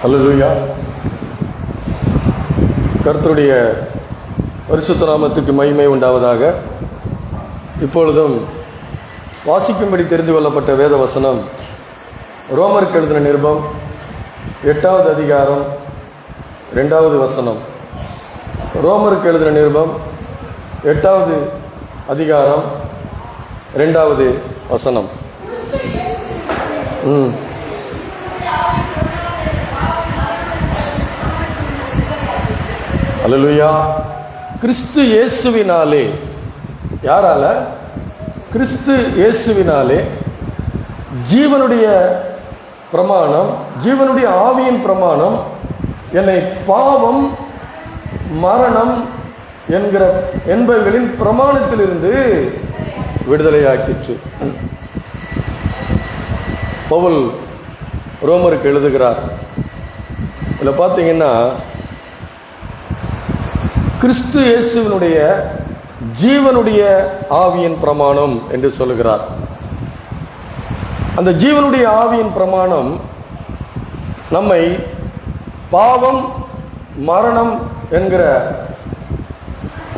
அல்லேலூயா. கர்த்தருடைய பரிசுத்த நாமத்துக்கு மகிமை உண்டாவதாக. இப்பொழுதும் வாசிக்கும்படி தெரிந்து கொள்ளப்பட்ட வேத வசனம் ரோமருக்கு எழுதின நிருபம் 8வது அதிகாரம் 2வது வசனம். ரோமருக்கு எழுதின நிருபம் 8வது அதிகாரம் 2வது வசனம். அல்லேலூயா. கிறிஸ்து இயேசுவினாலே, யாரால? கிறிஸ்து இயேசுவினாலே ஜீவனுடைய பிரமாணம், ஜீவனுடைய ஆவியின் பிரமாணம் என்னை பாவம், மரணம் என்பவைகளின் பிரமாணத்திலிருந்து விடுதலையாக்கிற்று. பவுல் ரோமருக்கு எழுதுகிறார். இதில் பார்த்தீங்கன்னா கிறிஸ்து இயேசுவினுடைய ஜீவனுடைய ஆவியின் பிரமாணம் என்று சொல்லுகிறார். அந்த ஜீவனுடைய ஆவியின் பிரமாணம் நம்மை பாவம், மரணம் என்கிற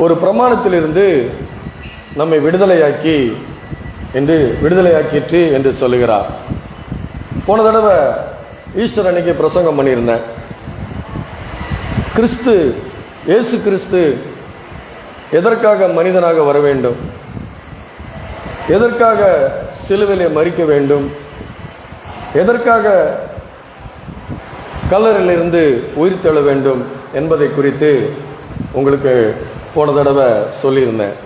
ஒரு பிரமாணத்திலிருந்து நம்மை விடுதலையாக்கிற்று என்று சொல்லுகிறார். போன தடவை ஈஸ்டர் அன்னைக்கு பிரசங்கம் பண்ணியிருந்தேன். இயேசு கிறிஸ்து எதற்காக மனிதனாக வர வேண்டும், எதற்காக சிலுவையிலே மரிக்க வேண்டும், எதற்காக கல்லறையிலிருந்து உயிர் தெழ வேண்டும் என்பதை குறித்து உங்களுக்கு போன தடவை சொல்லியிருந்தேன்.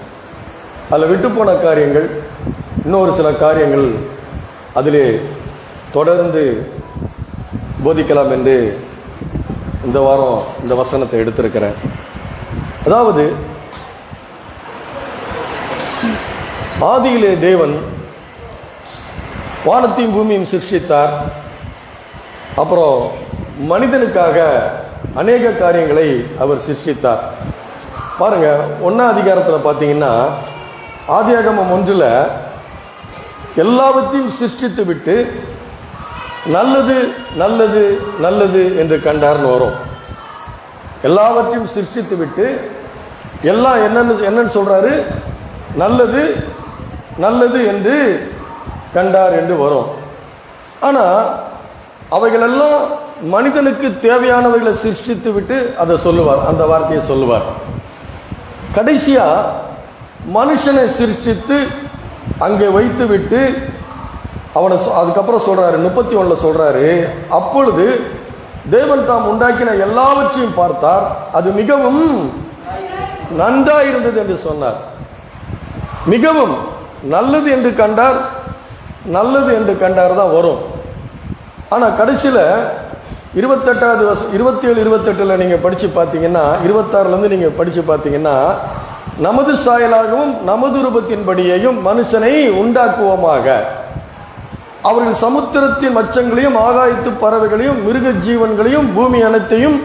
அதில் விட்டு போன காரியங்கள், இன்னொரு சில காரியங்கள் அதிலே தொடர்ந்து போதிக்கலாம் என்று இந்த வாரம் இந்த வசனத்தை எடுத்திருக்கிறேன். அதாவது ஆதியிலே தேவன் வானத்தையும் பூமியும் சிருஷ்டித்தார். அப்புறம் மனிதனுக்காக அநேக காரியங்களை அவர் சிருஷ்டித்தார். பாருங்க, 1ஆம் அதிகாரத்தில் பார்த்தீங்கன்னா ஆதியாகமம் 1 எல்லாவற்றையும் சிருஷ்டித்து விட்டு நல்லது நல்லது நல்லது என்று கண்டார்னு வரும். எல்லாவற்றையும் சிருஷ்டித்து விட்டு எல்லாம் என்னன்னு சொல்றாரு? நல்லது நல்லது என்று கண்டார் என்று வரும். ஆனா அவைகளெல்லாம் மனிதனுக்கு தேவையானவைகளை சிருஷ்டித்து விட்டு அதை சொல்லுவார், அந்த வார்த்தையை சொல்லுவார். கடைசியா மனுஷனை சிருஷ்டித்து அங்கே வைத்து விட்டு அவனை அதுக்கப்புறம் சொல்றாரு, 31 சொல்றாரு, அப்பொழுது தேவன் தாம் உண்டாக்கின எல்லாவற்றையும் பார்த்தார், அது மிகவும் நன்றாயிருந்தது என்று சொன்னார். மிகவும் நல்லது என்று கண்டார், நல்லது என்று கண்டார் தான் வரும். ஆனா கடைசியில 27 27 28 நீங்க படிச்சு பார்த்தீங்கன்னா, 26 நீங்க படிச்சு பார்த்தீங்கன்னா, நமது சாயலாகவும் நமது ரூபத்தின்படியையும் மனுஷனை உண்டாக்குவோமாக, அவர்கள் சமுத்திரத்தின் மச்சங்களையும் ஆகாயத்து பறவைகளையும் மிருக ஜீவன்களையும் பூமி அனைத்தையும்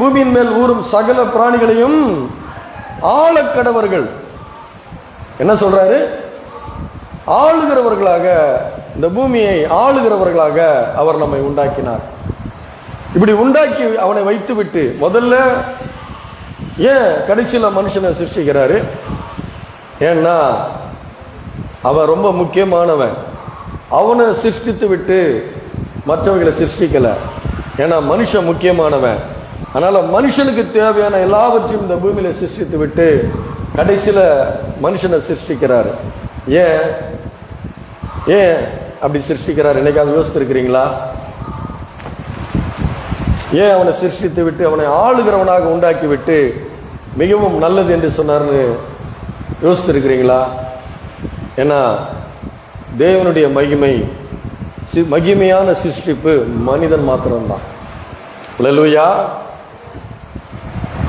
பூமியின் மேல் ஊறும் சகல பிராணிகளையும் ஆளக்கடவர்கள். என்ன சொல்றாரு? ஆளுகிறவர்களாக, இந்த பூமியை ஆளுகிறவர்களாக அவர் நம்மை உண்டாக்கினார். இப்படி உண்டாக்கி அவனை வைத்து விட்டு முதல்ல ஏன் கடைசியில் மனுஷனை சிருஷ்டிக்கிறாரு? ஏன்னா அவன் ரொம்ப முக்கியமானவன். அவனை சிருஷ்டித்து விட்டு மற்றவர்களை சிருஷ்டிக்கல. ஏன்னா மனுஷன் முக்கியமானவன். அதனால மனுஷனுக்கு தேவையான எல்லாவற்றையும் இந்த பூமியில சிருஷ்டித்து விட்டு கடைசியில மனுஷனை சிருஷ்டிக்கிறாரு. ஏன் அப்படி சிருஷ்டிக்கிறார்? என்னைக்காவது யோசித்திருக்கிறீங்களா? ஏன் அவனை சிருஷ்டித்து விட்டு அவனை ஆளுகிறவனாக உண்டாக்கி விட்டு மிகவும் நல்லது என்று சொன்னார்னு யோசித்திருக்கிறீங்களா? ஏன்னா தேவனுடைய மகிமையான சிருஷ்டிப்பு மனிதன் மாத்திரம்தான். அல்லேலூயா.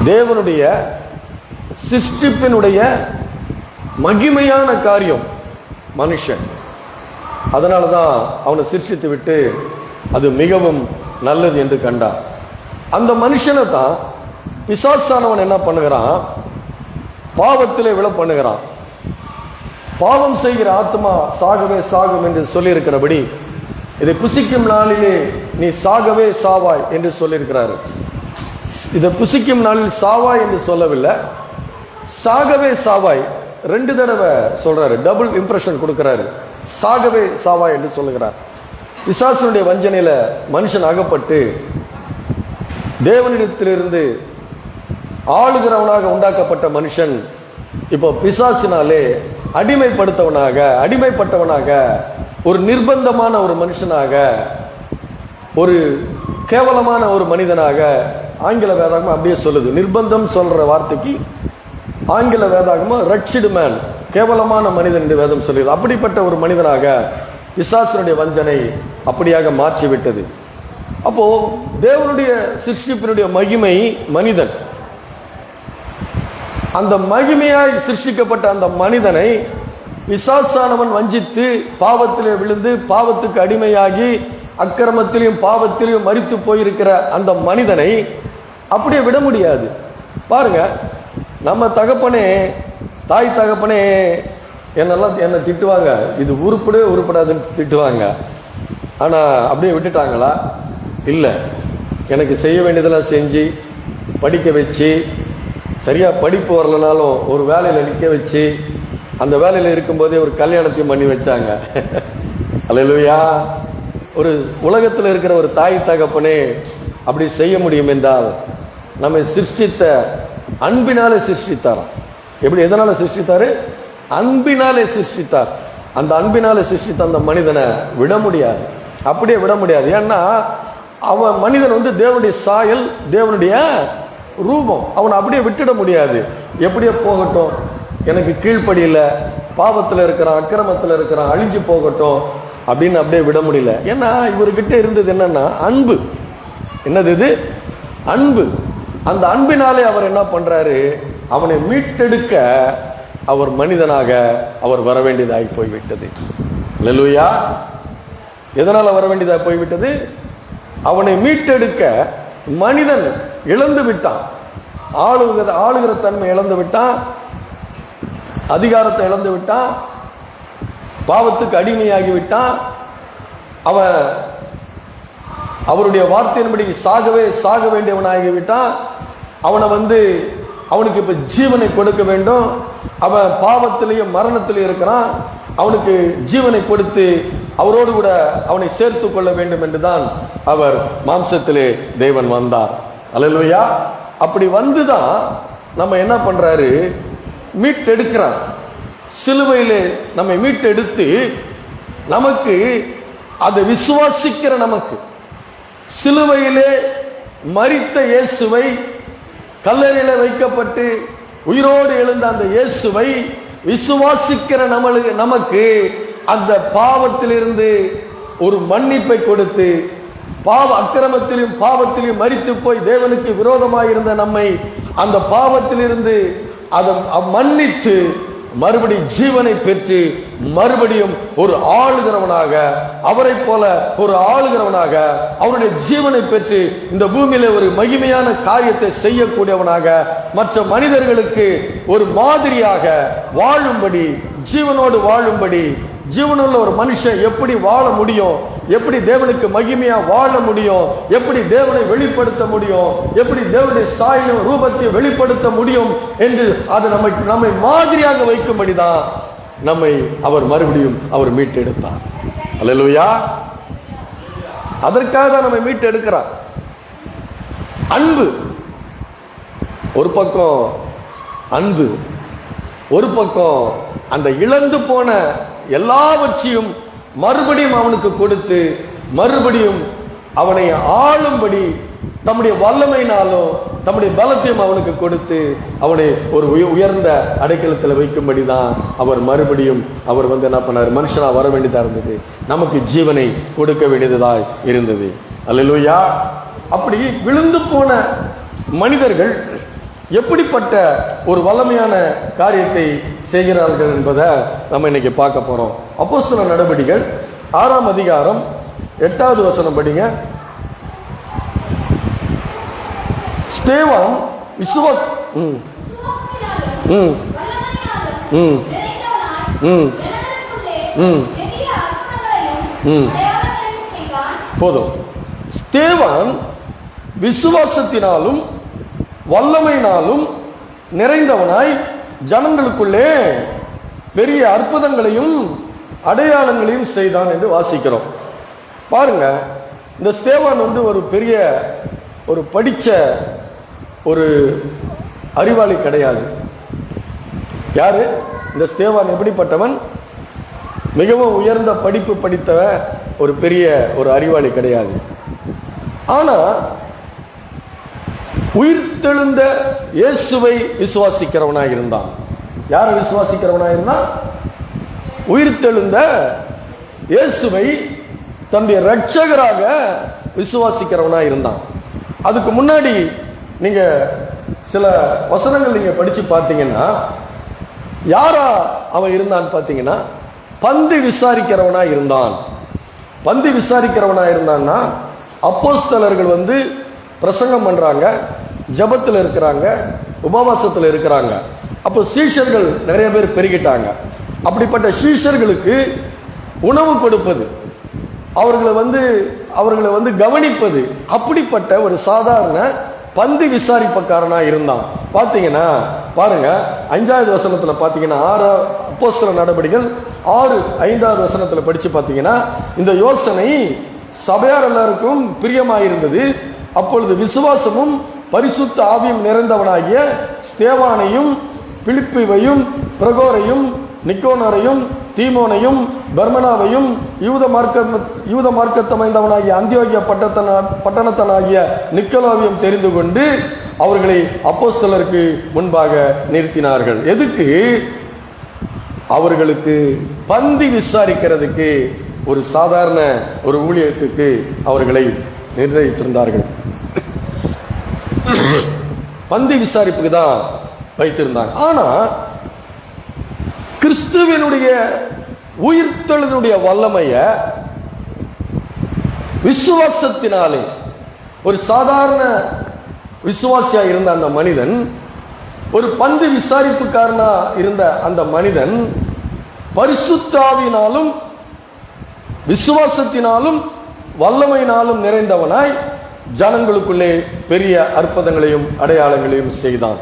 தேவனுடைய சிருஷ்டிப்பினுடைய மகிமையான காரியம் மனுஷன். அதனாலதான் அவனை சிருஷ்டித்து விட்டு அது மிகவும் நல்லது என்று கண்டார். அந்த மனுஷனை தான் பிசாசானவன் என்ன பண்ணுகிறான்? பாவத்திலே விழ பண்ணுகிறான். பாவம் செய்கிற ஆத்மா சாகவே சாகும் என்று சொல்லி இருக்கிறபடி இதை புசிக்கும் நாளிலே நீ சாகவே சாவாய் என்று சொல்லியிருக்கிறாரு. இதை புசிக்கும் நாளில் சாவாய் என்று சொல்லவில்லை, சாகவே சாவாய் 2 தடவை சொல்றாரு. டபுள் இம்ப்ரெஷன் கொடுக்கிறாரு. சாகவே சாவாய் என்று சொல்லுகிறார். பிசாசனுடைய வஞ்சனையில மனுஷன் அகப்பட்டு தேவனிடத்திலிருந்து ஆளுகிறவனாக உண்டாக்கப்பட்ட மனுஷன் இப்போ பிசாசினாலே அடிமைப்பட்டவனாக ஒரு நிர்பந்தமான ஒரு மனுஷனாக, ஒரு கேவலமான ஒரு மனிதனாக ஆங்கில வேதாகமம் அப்படியே சொல்லுது. நிர்பந்தம் சொல்ற வார்த்தைக்கு ஆங்கில வேதாகமம் ரட்சிடு மேன், கேவலமான மனிதன் என்று வேதம் சொல்லுது. அப்படிப்பட்ட ஒரு மனிதனாக பிசாசனுடைய வஞ்சனை அப்படியாக மாற்றிவிட்டது. அப்போ தேவனுடைய சிருஷ்டிப்பினுடைய மகிமை மனிதன், அந்த மகிமையாய் சிருஷ்டிக்கப்பட்ட அந்த மனிதனை பிசாசானவன் வஞ்சித்து பாவத்திலே விழுந்து பாவத்துக்கு அடிமையாகி அக்கிரமத்திலையும் பாவத்திலையும் மரித்து போயிருக்கிற அந்த மனிதனை அப்படியே விட முடியாது. பாருங்க, நம்ம தகப்பனே, தாய் தகப்பனே என்னை திட்டுவாங்க, இது உருப்படாதுன்னு திட்டுவாங்க. ஆனா அப்படியே விட்டுட்டாங்களா? இல்லை, எனக்கு செய்ய வேண்டியதெல்லாம் செஞ்சு படிக்க வச்சு, சரியா படிப்பு வரலனாலும் ஒரு வேலையில நிற்க வச்சு, அந்த வேலையில இருக்கும்போதே ஒரு கல்யாணத்தையும் பண்ணி வச்சாங்க. அல்லேலூயா. ஒரு உலகத்தில் இருக்கிற ஒரு தாய் தகப்பனே அப்படி செய்ய முடியும் என்றால் நம்மை சிருஷ்டித்த அன்பினாலே சிருஷ்டித்தார். எப்படி, எதனால சிருஷ்டித்தாரு? அன்பினாலே சிருஷ்டித்தார். அந்த அன்பினாலே சிருஷ்டித்த அந்த மனிதனை விட முடியாது, அப்படியே விட முடியாது. ஏன்னா அவன் மனிதன் தேவனுடைய சாயல், தேவனுடைய ரூபம். அவனை அப்படியே விட்டுட முடியாது. எப்படியே போகட்டும், எனக்கு கீழ்ப்படியில, பாவத்தில் இருக்கிறான், அக்கிரமத்தில் இருக்கிறான், அழிஞ்சு போகட்டும் அப்படின்னு அப்படியே விட முடியல. ஏன்னா இவர்கிட்ட இருந்தது என்னன்னா அன்பு. என்னது இது? அன்பு. அந்த அன்பினாலே அவர் என்ன பண்றாரு? அவனை மீட்டெடுக்க அவர் மனிதனாக அவர் வர வேண்டியதாகி போய்விட்டது. அல்லேலூயா. எதனால வர வேண்டியதாக போய்விட்டது? அவனை மீட்டெடுக்க மனிதன் இழந்து விட்டான். ஆளுகிற தன்மை இழந்து விட்டான், அதிகாரத்தை இழந்து விட்டான், பாவத்துக்கு அடிமையாகி விட்டான். அவன் அவருடைய வார்த்தையின்படி சாக வேண்டியவனாகி விட்டான். அவனுக்கு இப்ப ஜீவனை கொடுக்க வேண்டும். அவன் பாவத்திலேயும் மரணத்திலேயும் இருக்கிறான். அவனுக்கு ஜீவனை கொடுத்து அவரோடு கூட அவனை சேர்த்து கொள்ள வேண்டும் என்றுதான் அவர் மாம்சத்திலே தேவன் வந்தார். அல்லேலூயா. அப்படி வந்துதான் நம்ம என்ன பண்றாரு? மீட்டெடுக்கிறார். சிலுவையிலே நம்மை மீட்டெடுத்து நமக்கு அதை விசுவாசிக்கிற நமக்கு, சிலுவையிலே மரித்த இயேசுவை, கல்லறையில வைக்கப்பட்டு உயிரோடு எழுந்த அந்த இயேசுவை விசுவாசிக்கிற நமக்கு அந்த பாவத்திலிருந்து ஒரு மன்னிப்பை கொடுத்து, அக்கிரமத்திலும் பாவத்திலும் மரித்து போய் தேவனுக்கு விரோதமாயிருந்த நம்மை அந்த பாவத்திலிருந்து அதை மன்னித்து மறுபடியும் ஜீவனை பெற்று மறுபடியும் ஒரு ஆளுகிறவனாக, அவரை போல ஒரு ஆளுகிறவனாக, அவருடைய ஜீவனை பெற்று இந்த பூமியில ஒரு மகிமையான காரியத்தை செய்யக்கூடியவனாக, மற்ற மனிதர்களுக்கு ஒரு மாதிரியாக வாழும்படி, ஜீவனோடு வாழும்படி, ஜீவனுள்ள ஒரு மனுஷன் எப்படி வாழ முடியும், எப்படி தேவனுக்கு மகிமையா வாழ முடியும், எப்படி தேவனை வெளிப்படுத்த முடியும், எப்படி தேவனுடைய சாயலும் ரூபத்தை வெளிப்படுத்த முடியும் என்று அதை நம்மை மாதிரியாக வைக்கும்படிதான் நம்மை அவர் மறுபடியும் அவர் மீட்டெடுத்தார். அல்லேலூயா. அதற்காக தான் நம்மை மீட்டெடுக்கிறார். அன்பு ஒரு பக்கம், அன்பு ஒரு பக்கம், அந்த இழந்து போன எல்லாவற்றையும் மறுபடியும் அவனுக்கு கொடுத்து மறுபடியும் அவனை ஆளும்படி தம்முடைய வல்லமையினாலும் தம்முடைய பலத்தையும் அவனுக்கு கொடுத்து அவனை ஒரு உயர்ந்த அடைக்கலத்தில் வைக்கும்படிதான் அவர் மறுபடியும் அவர் என்ன பண்ணார்? மனுஷனா வர வேண்டியதா இருந்தது, நமக்கு ஜீவனை கொடுக்க வேண்டியதாய் இருந்தது. அல்லேலூயா. அப்படி விழுந்து போன மனிதர்கள் எப்படிப்பட்ட ஒரு வல்லமையான காரியத்தை செய்கிறார்கள் என்பதை நம்ம இன்னைக்கு பார்க்க போறோம். அப்போஸ்தலர் நடபடிகள் 6ஆம் அதிகாரம் 8வது வசனம் படிங்க. ஸ்தேவான் போதும். ஸ்தேவான் விசுவாசத்தினாலும் வல்லமையினாலும் நிறைந்தவனாய் ஜனங்களுக்குள்ளே பெரிய அற்புதங்களையும் அடையாளங்களையும் செய்தான் என்று வாசிக்கிறோம். பாருங்க, இந்த ஸ்தேவான் ஒரு பெரிய ஒரு படிச்ச ஒரு அறிவாளி கிடையாது. யாரு இந்த ஸ்தேவான்? எப்படிப்பட்டவன்? மிகவும் உயர்ந்த படிப்பு படித்தவன், ஒரு பெரிய ஒரு அறிவாளி கிடையாது. ஆனா உயிர்த்தெழுந்த இயேசுவை விசுவாசிக்கிறவனாக இருந்தான். யாரை விசுவாசிக்கிறவனாக இருந்தான்? உயிர்த்தெழுந்த இயேசுவை தன்னுடைய இரட்சகராக விசுவாசிக்கிறவனாக இருந்தான். அதுக்கு முன்னாடி நீங்க சில வசனங்கள் நீங்க படிச்சு பார்த்தீங்கன்னா, யாரா அவன் இருந்தான்னு பார்த்தீங்கன்னா, பந்தி விசாரிக்கிறவனா இருந்தான். பந்தி விசாரிக்கிறவனா இருந்தான்னா, அப்போஸ்தலர்கள் பிரசங்கம் பண்றாங்க, ஜபத்தில் இருக்கிறாங்க, உபவாசத்தில் இருக்கிறாங்க. அப்போ சீஷர்கள் நிறைய பேர் பெருகிட்டாங்க. அப்படிப்பட்ட சீஷர்களுக்கு உணவு கொடுப்பது, அவர்களை கவனிப்பது, அப்படிப்பட்ட ஒரு சாதாரண பந்தி விசாரிப்பக்காரனா இருந்தான். பாத்தீங்கன்னா பாருங்க, 5வது வசனத்துல பாத்தீங்கன்னா, 6 அப்போஸ்தலர் நடபடிகள் 6:5 வசனத்துல படிச்சு பாத்தீங்கன்னா, இந்த யோசனை சபையார் எல்லாருக்கும் பிரியமாயிருந்தது. அப்பொழுது விசுவாசமும் பரிசுத்த ஆவியும் நிறைந்தவனாகிய ஸ்தேவானையும் பிலிப்பையும் பிரகோரையும் நிக்கோனரையும் தீமோனையும் பர்மனாவையும் யூத மார்க்கத்தமைந்தவனாகிய அந்தியோகிய பட்டணத்தனாகிய நிக்கோலாவையும் தெரிந்து கொண்டு அவர்களை அப்போஸ்தலருக்கு முன்பாக நிறுத்தினார்கள். எதுக்கு? அவர்களுக்கு பந்தி விசாரிக்கிறதுக்கு, ஒரு சாதாரண ஒரு ஊழியத்துக்கு அவர்களை நிர்ணயித்திருந்தார்கள். பந்தி விசாரிப்புக்கு தான் வைத்திருந்தாங்க. ஆனா கிறிஸ்துவனுடைய உயிர்த்தெழுதலுடைய வல்லமைய விசுவாசத்தினாலே, ஒரு சாதாரண விசுவாசியா இருந்த அந்த மனிதன், ஒரு பந்தி விசாரிப்புக்காரனா இருந்த அந்த மனிதன், பரிசுத்த ஆவியினாலும் விசுவாசத்தினாலும் வல்லமையினாலும் நிறைந்தவனாய் ஜனங்களுக்குள்ளே பெரிய அற்புதங்களையும் அடையாளங்களையும் செய்தான்.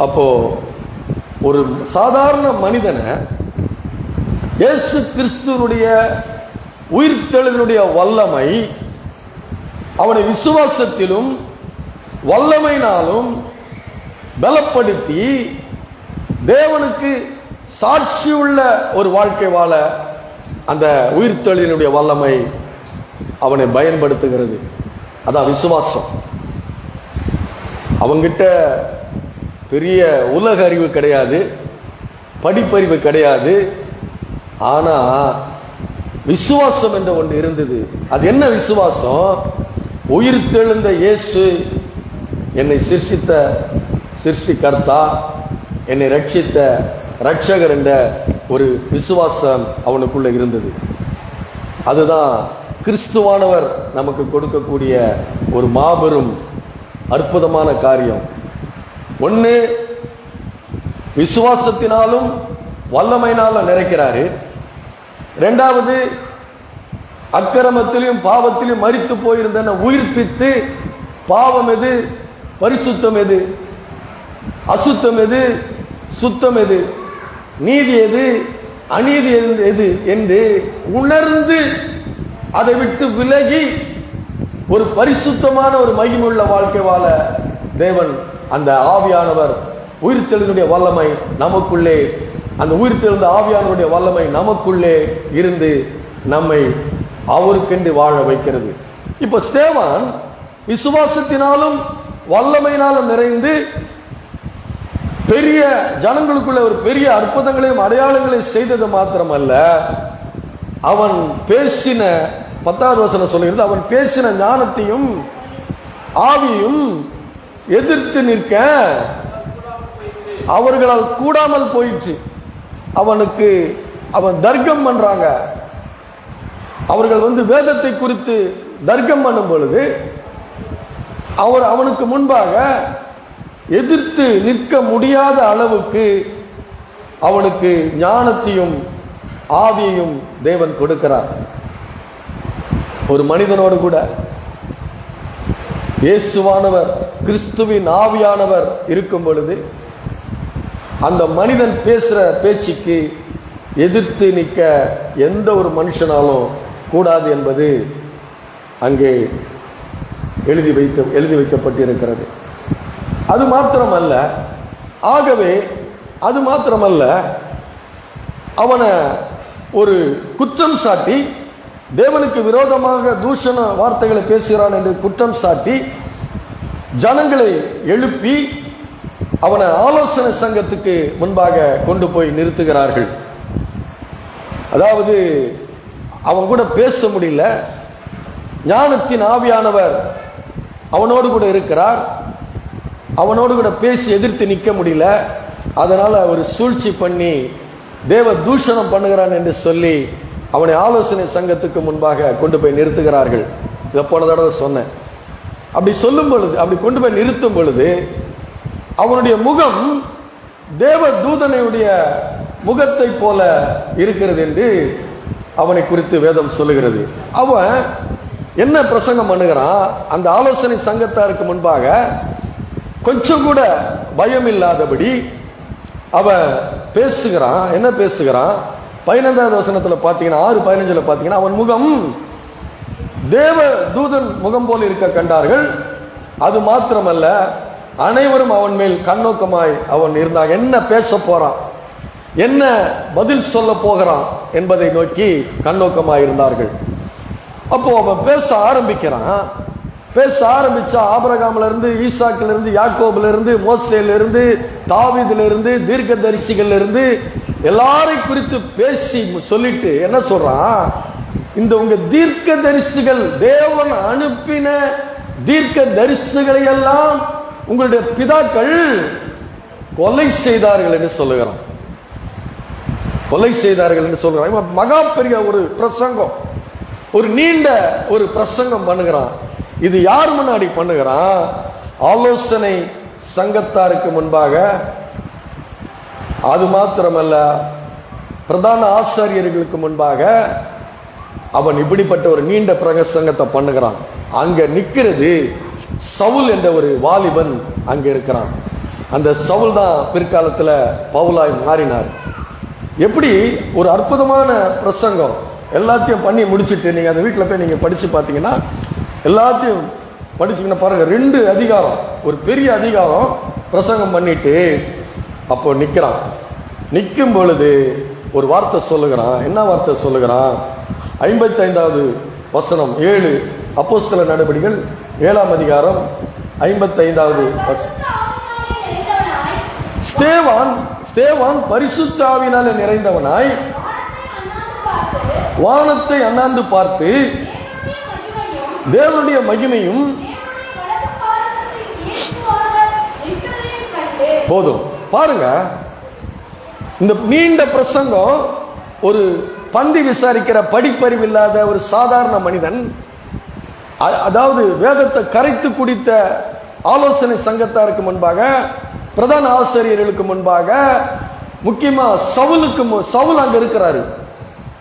அப்போ ஒரு சாதாரண மனிதனை இயேசு கிறிஸ்துவனுடைய உயிர்த்தெழுதலுடைய வல்லமை அவனை விசுவாசத்திலும் வல்லமையினாலும் பலப்படுத்தி தேவனுக்கு சாட்சியுள்ள ஒரு வாழ்க்கை வாழ அந்த உயிர்த்தெழுதலுடைய வல்லமை அவனை பயன்படுத்துகிறது. அதான் விசுவாசம். அவங்கிட்ட பெரிய உலக அறிவு கிடையாது, படிப்பறிவு கிடையாது. ஆனா விசுவாசம் என்ற ஒன்று இருந்தது. அது என்ன விசுவாசம்? உயிர்த்தெழுந்த இயேசு என்னை சிருஷ்டிகர்த்தா, என்னை ரட்சித்த ரட்சகர் என்ற ஒரு விசுவாசம் அவனுக்குள்ள இருந்தது. அதுதான் கிறிஸ்துவானவர் நமக்கு கொடுக்கக்கூடிய ஒரு மாபெரும் அற்புதமான காரியம். ஒன்று, விசுவாசத்தினாலும் வல்லமையினாலும் நிறைக்கிறாரு. இரண்டாவது, அக்கிரமத்திலும் பாவத்திலும் மரித்து போயிருந்த உயிர்ப்பித்து, பாவம் எது, பரிசுத்தம் எது, அசுத்தம் எது, சுத்தம் எது, நீதி எது, அநீதி எது என்று உணர்ந்து அதை விட்டு விலகி ஒரு பரிசுத்தமான ஒரு மகிமையுள்ள வாழ்க்கை வாழ தேவன், அந்த ஆவியானவர், உயிர்த்தெழுதலுடைய வல்லமை நமக்குள்ளே, அந்த உயிர்த்தெழுந்த ஆவியானவருடைய வல்லமை நமக்குள்ளே இருந்து நம்மை அவருக்கென்று வாழ வைக்கிறது. இப்ப ஸ்தேவான் விசுவாசத்தினாலும் வல்லமையினாலும் நிறைந்து பெரிய ஜனங்களுக்குள்ள ஒரு பெரிய அற்புதங்களையும் அடையாளங்களையும் செய்தது மாத்திரமல்ல, அவன் பேசின 10வது வசனம் சொல்லுகிறது, அவன் பேசின ஞானத்தையும் ஆவியும் எதிர்த்து நிற்க அவர்களால் கூடாமல் போயிடுச்சு. அவன் தர்க்கம் பண்றாங்க. அவர்கள் வேதத்தை குறித்து தர்க்கம் பண்ணும் பொழுது அவனுக்கு முன்பாக எதிர்த்து நிற்க முடியாத அளவுக்கு அவனுக்கு ஞானத்தையும் ஆவியையும் தேவன் கொடுக்கிறார். ஒரு மனிதனோடு கூட இயேசுவானவர், கிறிஸ்துவின் ஆவியானவர் இருக்கும் பொழுது அந்த மனிதன் பேசுற பேச்சுக்கு எதிர்த்து நிற்க எந்த ஒரு மனுஷனாலும் கூடாது என்பது அங்கே எழுதி வைக்கப்பட்டிருக்கிறது. அது மாத்திரமல்ல, ஆகவே அது மாத்திரமல்ல, அவனை ஒரு குற்றம் சாட்டி, தேவனுக்கு விரோதமாக தூஷண வார்த்தைகளை பேசுகிறான் என்று குற்றம் சாட்டி ஜனங்களை எழுப்பி அவனை ஆலோசனை சங்கத்துக்கு முன்பாக கொண்டு போய் நிறுத்துகிறார்கள். அதாவது அவன் கூட பேச முடியல, ஞானத்தின் ஆவியானவர் அவனோடு கூட இருக்கிறார், அவனோடு கூட பேசி எதிர்த்து நிற்க முடியல. அதனால அவர் சூழ்ச்சி பண்ணி தேவ தூஷணம் பண்ணுகிறான் என்று சொல்லி அவனை ஆலோசனை சங்கத்துக்கு முன்பாக கொண்டு போய் நிறுத்துகிறார்கள். இதை போன தடவை சொன்னேன். அப்படி சொல்லும் பொழுது, அப்படி கொண்டு போய் நிறுத்தும் பொழுது அவனுடைய முகம் தேவ தூதனுடைய முகத்தை போல இருக்கிறது என்று அவனை குறித்து வேதம் சொல்லுகிறது. அவன் என்ன பிரசங்கம் பண்ணுகிறான்? அந்த ஆலோசனை சங்கத்தாருக்கு முன்பாக கொஞ்சம் கூட பயம் இல்லாதபடி அவன் பேசுகிறான். என்ன பேசுகிறான்? 15வது வசனத்துல பாத்தீங்கன்னா, 6:15 பாத்தீங்கன்னா, அவன் முகம் தேவ தூதன் முகம் போல இருக்க கண்டார்கள். அது மாத்திரமல்ல, அனைவரும் அவன் மேல் கண்ணோக்கமாய் அவன் இருந்தாங்க. என்ன பேச போறான், என்ன பதில் சொல்ல போகிறான் என்பதை நோக்கி கண்ணோக்கமாய் இருந்தார்கள். அப்போ அவன் பேச ஆரம்பிக்கிறான். பேச ஆரம்பிச்சா ஆபிரகாம்ல இருந்து, ஈசாக்குல இருந்து, யாக்கோபுல இருந்து, மோசேல இருந்து, தாவீதுல இருந்து, தீர்க்கதரிசிகள்ல இருந்து எல்லாரையும் குறித்து பேசி சொல்லிட்டு என்ன சொல்றான்? இந்த உங்க தீர்க்கதரிசிகள், தேவன் அனுப்பின தீர்க்கதரிசிகளை எல்லாம் உங்களுடைய பிதாக்கள் கொலை செய்தார்கள் என்று சொல்லுகிறான். கொலை செய்தார்கள் என்று சொல்லுகிறான். மகா பெரிய ஒரு பிரசங்கம், ஒரு நீண்ட ஒரு பிரசங்கம் பண்ணுகிறான். இது யார் முன்னாடி பண்ணுகிறான்? ஆலோசனை சங்கத்தாருக்கு முன்பாக. அது மாத்திரமல்ல, பிரதான ஆசாரியர்களுக்கு முன்பாக அவன் இப்படிப்பட்ட ஒரு நீண்ட பிரசங்கத்தை பண்ணுகிறான். அங்க நிக்கிறது சவுல் என்ற ஒரு வாலிபன் அங்க இருக்கிறான். அந்த சவுல் தான் பிற்காலத்துல பவுலாய் மாறினார். எப்படி ஒரு அற்புதமான பிரசங்கம்! எல்லாத்தையும் பண்ணி முடிச்சுட்டு நீங்க அந்த வீட்டில் போய் நீங்க படிச்சு பார்த்தீங்கன்னா, எல்லாத்தையும் படிச்சுங்கன்னா பாருங்க, 2 அதிகாரம், ஒரு பெரிய அதிகாரம் பிரசங்கம் பண்ணிட்டு அப்போ நிற்கிறான். நிற்கும் பொழுது ஒரு வார்த்தை சொல்லுகிறான். என்ன வார்த்தை சொல்லுகிறான்? 55வது வசனம், 7 அப்போஸ்தலர் நடபடிகள் 7ஆம் அதிகாரம் 55வது வசனம். ஸ்தேவான் பரிசுத்த ஆவியினாலே நிறைந்தவனாய் வானத்தை அண்ணாந்து பார்த்து தேவனுடைய மகிமையும். போதும் பாருங்க, இந்த நீண்ட பிரசங்கம் ஒரு பந்தி விசாரிக்கிற படிப்பறிவு இல்லாத ஒரு சாதாரண மனிதன், அதாவது வேதத்தை கரைத்து குடித்த ஆலோசனை சங்கத்தாருக்கு முன்பாக, பிரதான ஆசிரியர்களுக்கு முன்பாக, முக்கியமா சவுல் அங்க இருக்கிறாரு,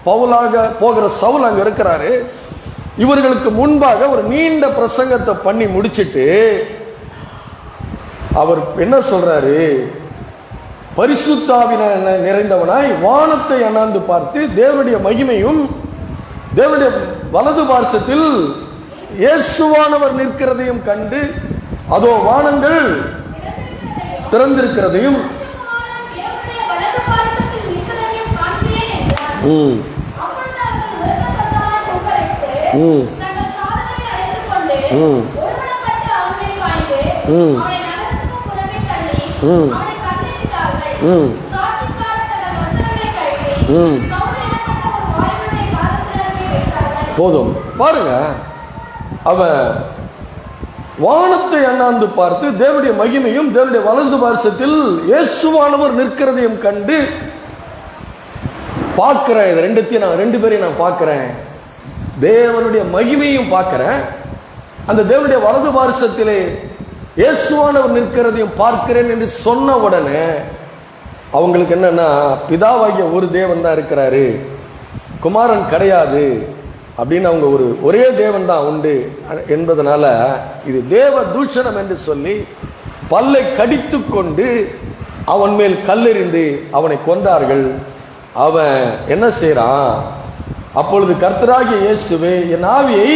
பவுலாக போகிற சவுல் அங்க இருக்கிறாரு. இவர்களுக்கு முன்பாக ஒரு நீண்ட பிரசங்கத்தை பண்ணி முடிச்சிட்டு அவர் என்ன சொல்றாரு? பரிசுத்த ஆவியினாலே நிறைந்தவனாய் வானத்தை அண்ணாந்து பார்த்து தேவனுடைய மகிமையும் தேவனுடைய வலது பார்சத்தில் இயேசுவானவர் நிற்கிறதையும் கண்டு, அதோ வானங்கள் திறந்திருக்கிறதையும் போதும் பாருங்க, அவன் வானத்தை அண்ணாந்து பார்த்து தேவனுடைய மகிமையும் தேவனுடைய வலது பார்சத்தில் இயேசுவானவர் நிற்கிறதையும் கண்டு பார்க்கிறேன். இது ரெண்டு பேரையும் நான் பார்க்கிறேன். தேவனுடைய மகிமையும் பார்க்கிறேன், அந்த தேவனுடைய வலது பார்சத்திலே இயேசுவானவர் நிற்கிறதையும் பார்க்கிறேன் என்று சொன்ன உடனே அவங்களுக்கு என்னன்னா, பிதாவாகிய ஒரு தேவன் தான் இருக்கிறாரு, குமாரன் கிடையாது, அப்படின்னு அவங்க ஒரே தேவன் தான் உண்டு என்பதனால இது தேவ தூஷணம் என்று சொல்லி பல்லை கடித்து கொண்டு அவன் மேல் கல்லெறிந்து அவனை கொன்றார்கள். அவன் என்ன செய்யறான்? அப்பொழுது கர்த்தராகிய இயேசுவே என் ஆவியை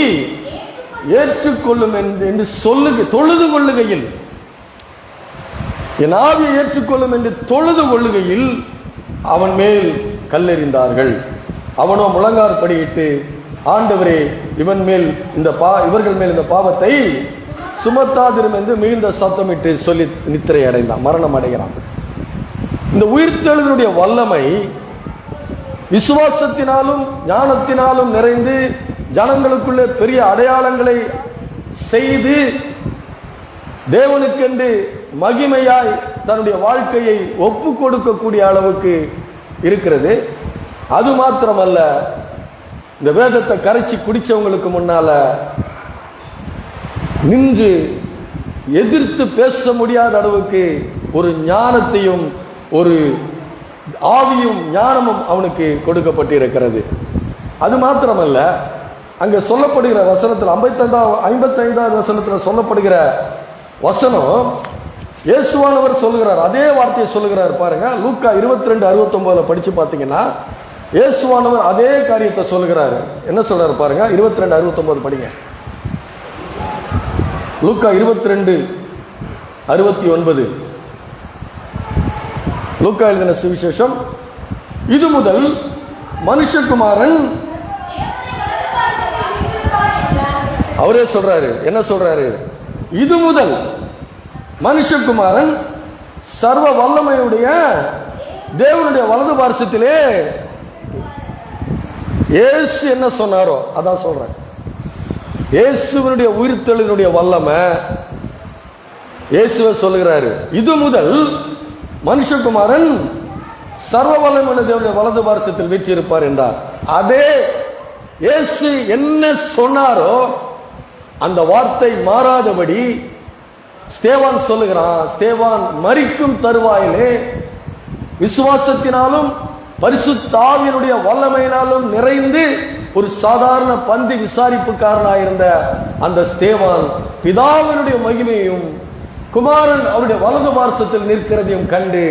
ஏற்றுக்கொள்ளும் என்று தொழுது கொள்ளுகையில், என் ஆவியை ஏற்றுக்கொள்ளும் என்று தொழுது கொள்ளுகையில் அவன் மேல் கல்லெறிந்தார்கள். அவனோ முழங்கார் படியிட்டு, ஆண்டவரே இவர்கள் மேல் இந்த பாவத்தை சுமத்தாதிரும் என்று மிகுந்த சத்தமிட்டு சொல்லி நித்திரை அடைந்தான், மரணம் அடைகிறான். இந்த உயிர்த்தெழுதலுடைய வல்லமை விசுவாசத்தினாலும் ஞானத்தினாலும் நிறைந்து ஜனங்களுக்குள்ளே பெரிய அடையாளங்களை செய்து தேவனுக்கென்று மகிமையாய் தன்னுடைய வாழ்க்கையை ஒப்பு கொடுக்கக்கூடிய அளவுக்கு இருக்கிறது. அது மாத்திரமல்ல, இந்த வேதத்தை கரைச்சி குடிச்சவங்களுக்கு முன்னால நின்று எதிர்த்து பேச முடியாத அளவுக்கு ஒரு ஞானத்தையும் ஒரு ஆவியும் ஞானமும் அவனுக்கு கொடுக்கப்பட்டிருக்கிறது. அது மாத்திரமல்ல, அங்க சொல்லப்படுகிற வசனத்தில் 55வது வசனத்தில் சொல்லப்படுகிற வசனம் இயேசுவானவர் சொல்லுகிறார், அதே வார்த்தையை சொல்லுகிறார் பாருங்க. லூக்கா 22:69 படிச்சு பார்த்தீங்கன்னா இயேசுவானவர் அதே காரியத்தை சொல்லுகிறார். என்ன சொல்றாரு பாருங்க, 22:69 படிங்க. லூக்கா 22:69. லூக்கா எழுதின சுவிசேஷம். இது முதல் மனுஷகுமாரன், அவரே சொல்றாரு, என்ன சொல்றாரு? இது முதல் மனுஷகுமாரன் சர்வ வல்லமையுடைய தேவனுடைய வலது பார்சத்திலே இயேசு என்ன சொன்னாரோ அதான் சொல்றேன். இயேசுவினுடைய உயிர்த்தெழுதலுடைய வல்லமை இயேசுவை சொல்லுகிறாரு. இது முதல் மனுஷகுமாரன் சர்வ வல்லமையுள்ள தேவனுடைய வலது பார்சத்தில் வீற்றிருப்பார் என்றார். அதே இயேசு என்ன சொன்னாரோ அந்த வார்த்தை மாறாதபடி ஸ்தேவான் சொல்லுகிறான். ஸ்தேவான் மரிக்கும் தருவாயிலே விசுவாசத்தினாலும் பரிசுத்த ஆவியினுடைய வல்லமையினாலும் நிறைந்து ஒரு சாதாரண பந்தி விசாரிப்புக்காரனாயிருந்த அந்த ஸ்தேவான் பிதாவினுடைய மகிமையும் குமாரன் அவருடைய வலது பார்சத்தில் நிற்கிறதையும் கண்டு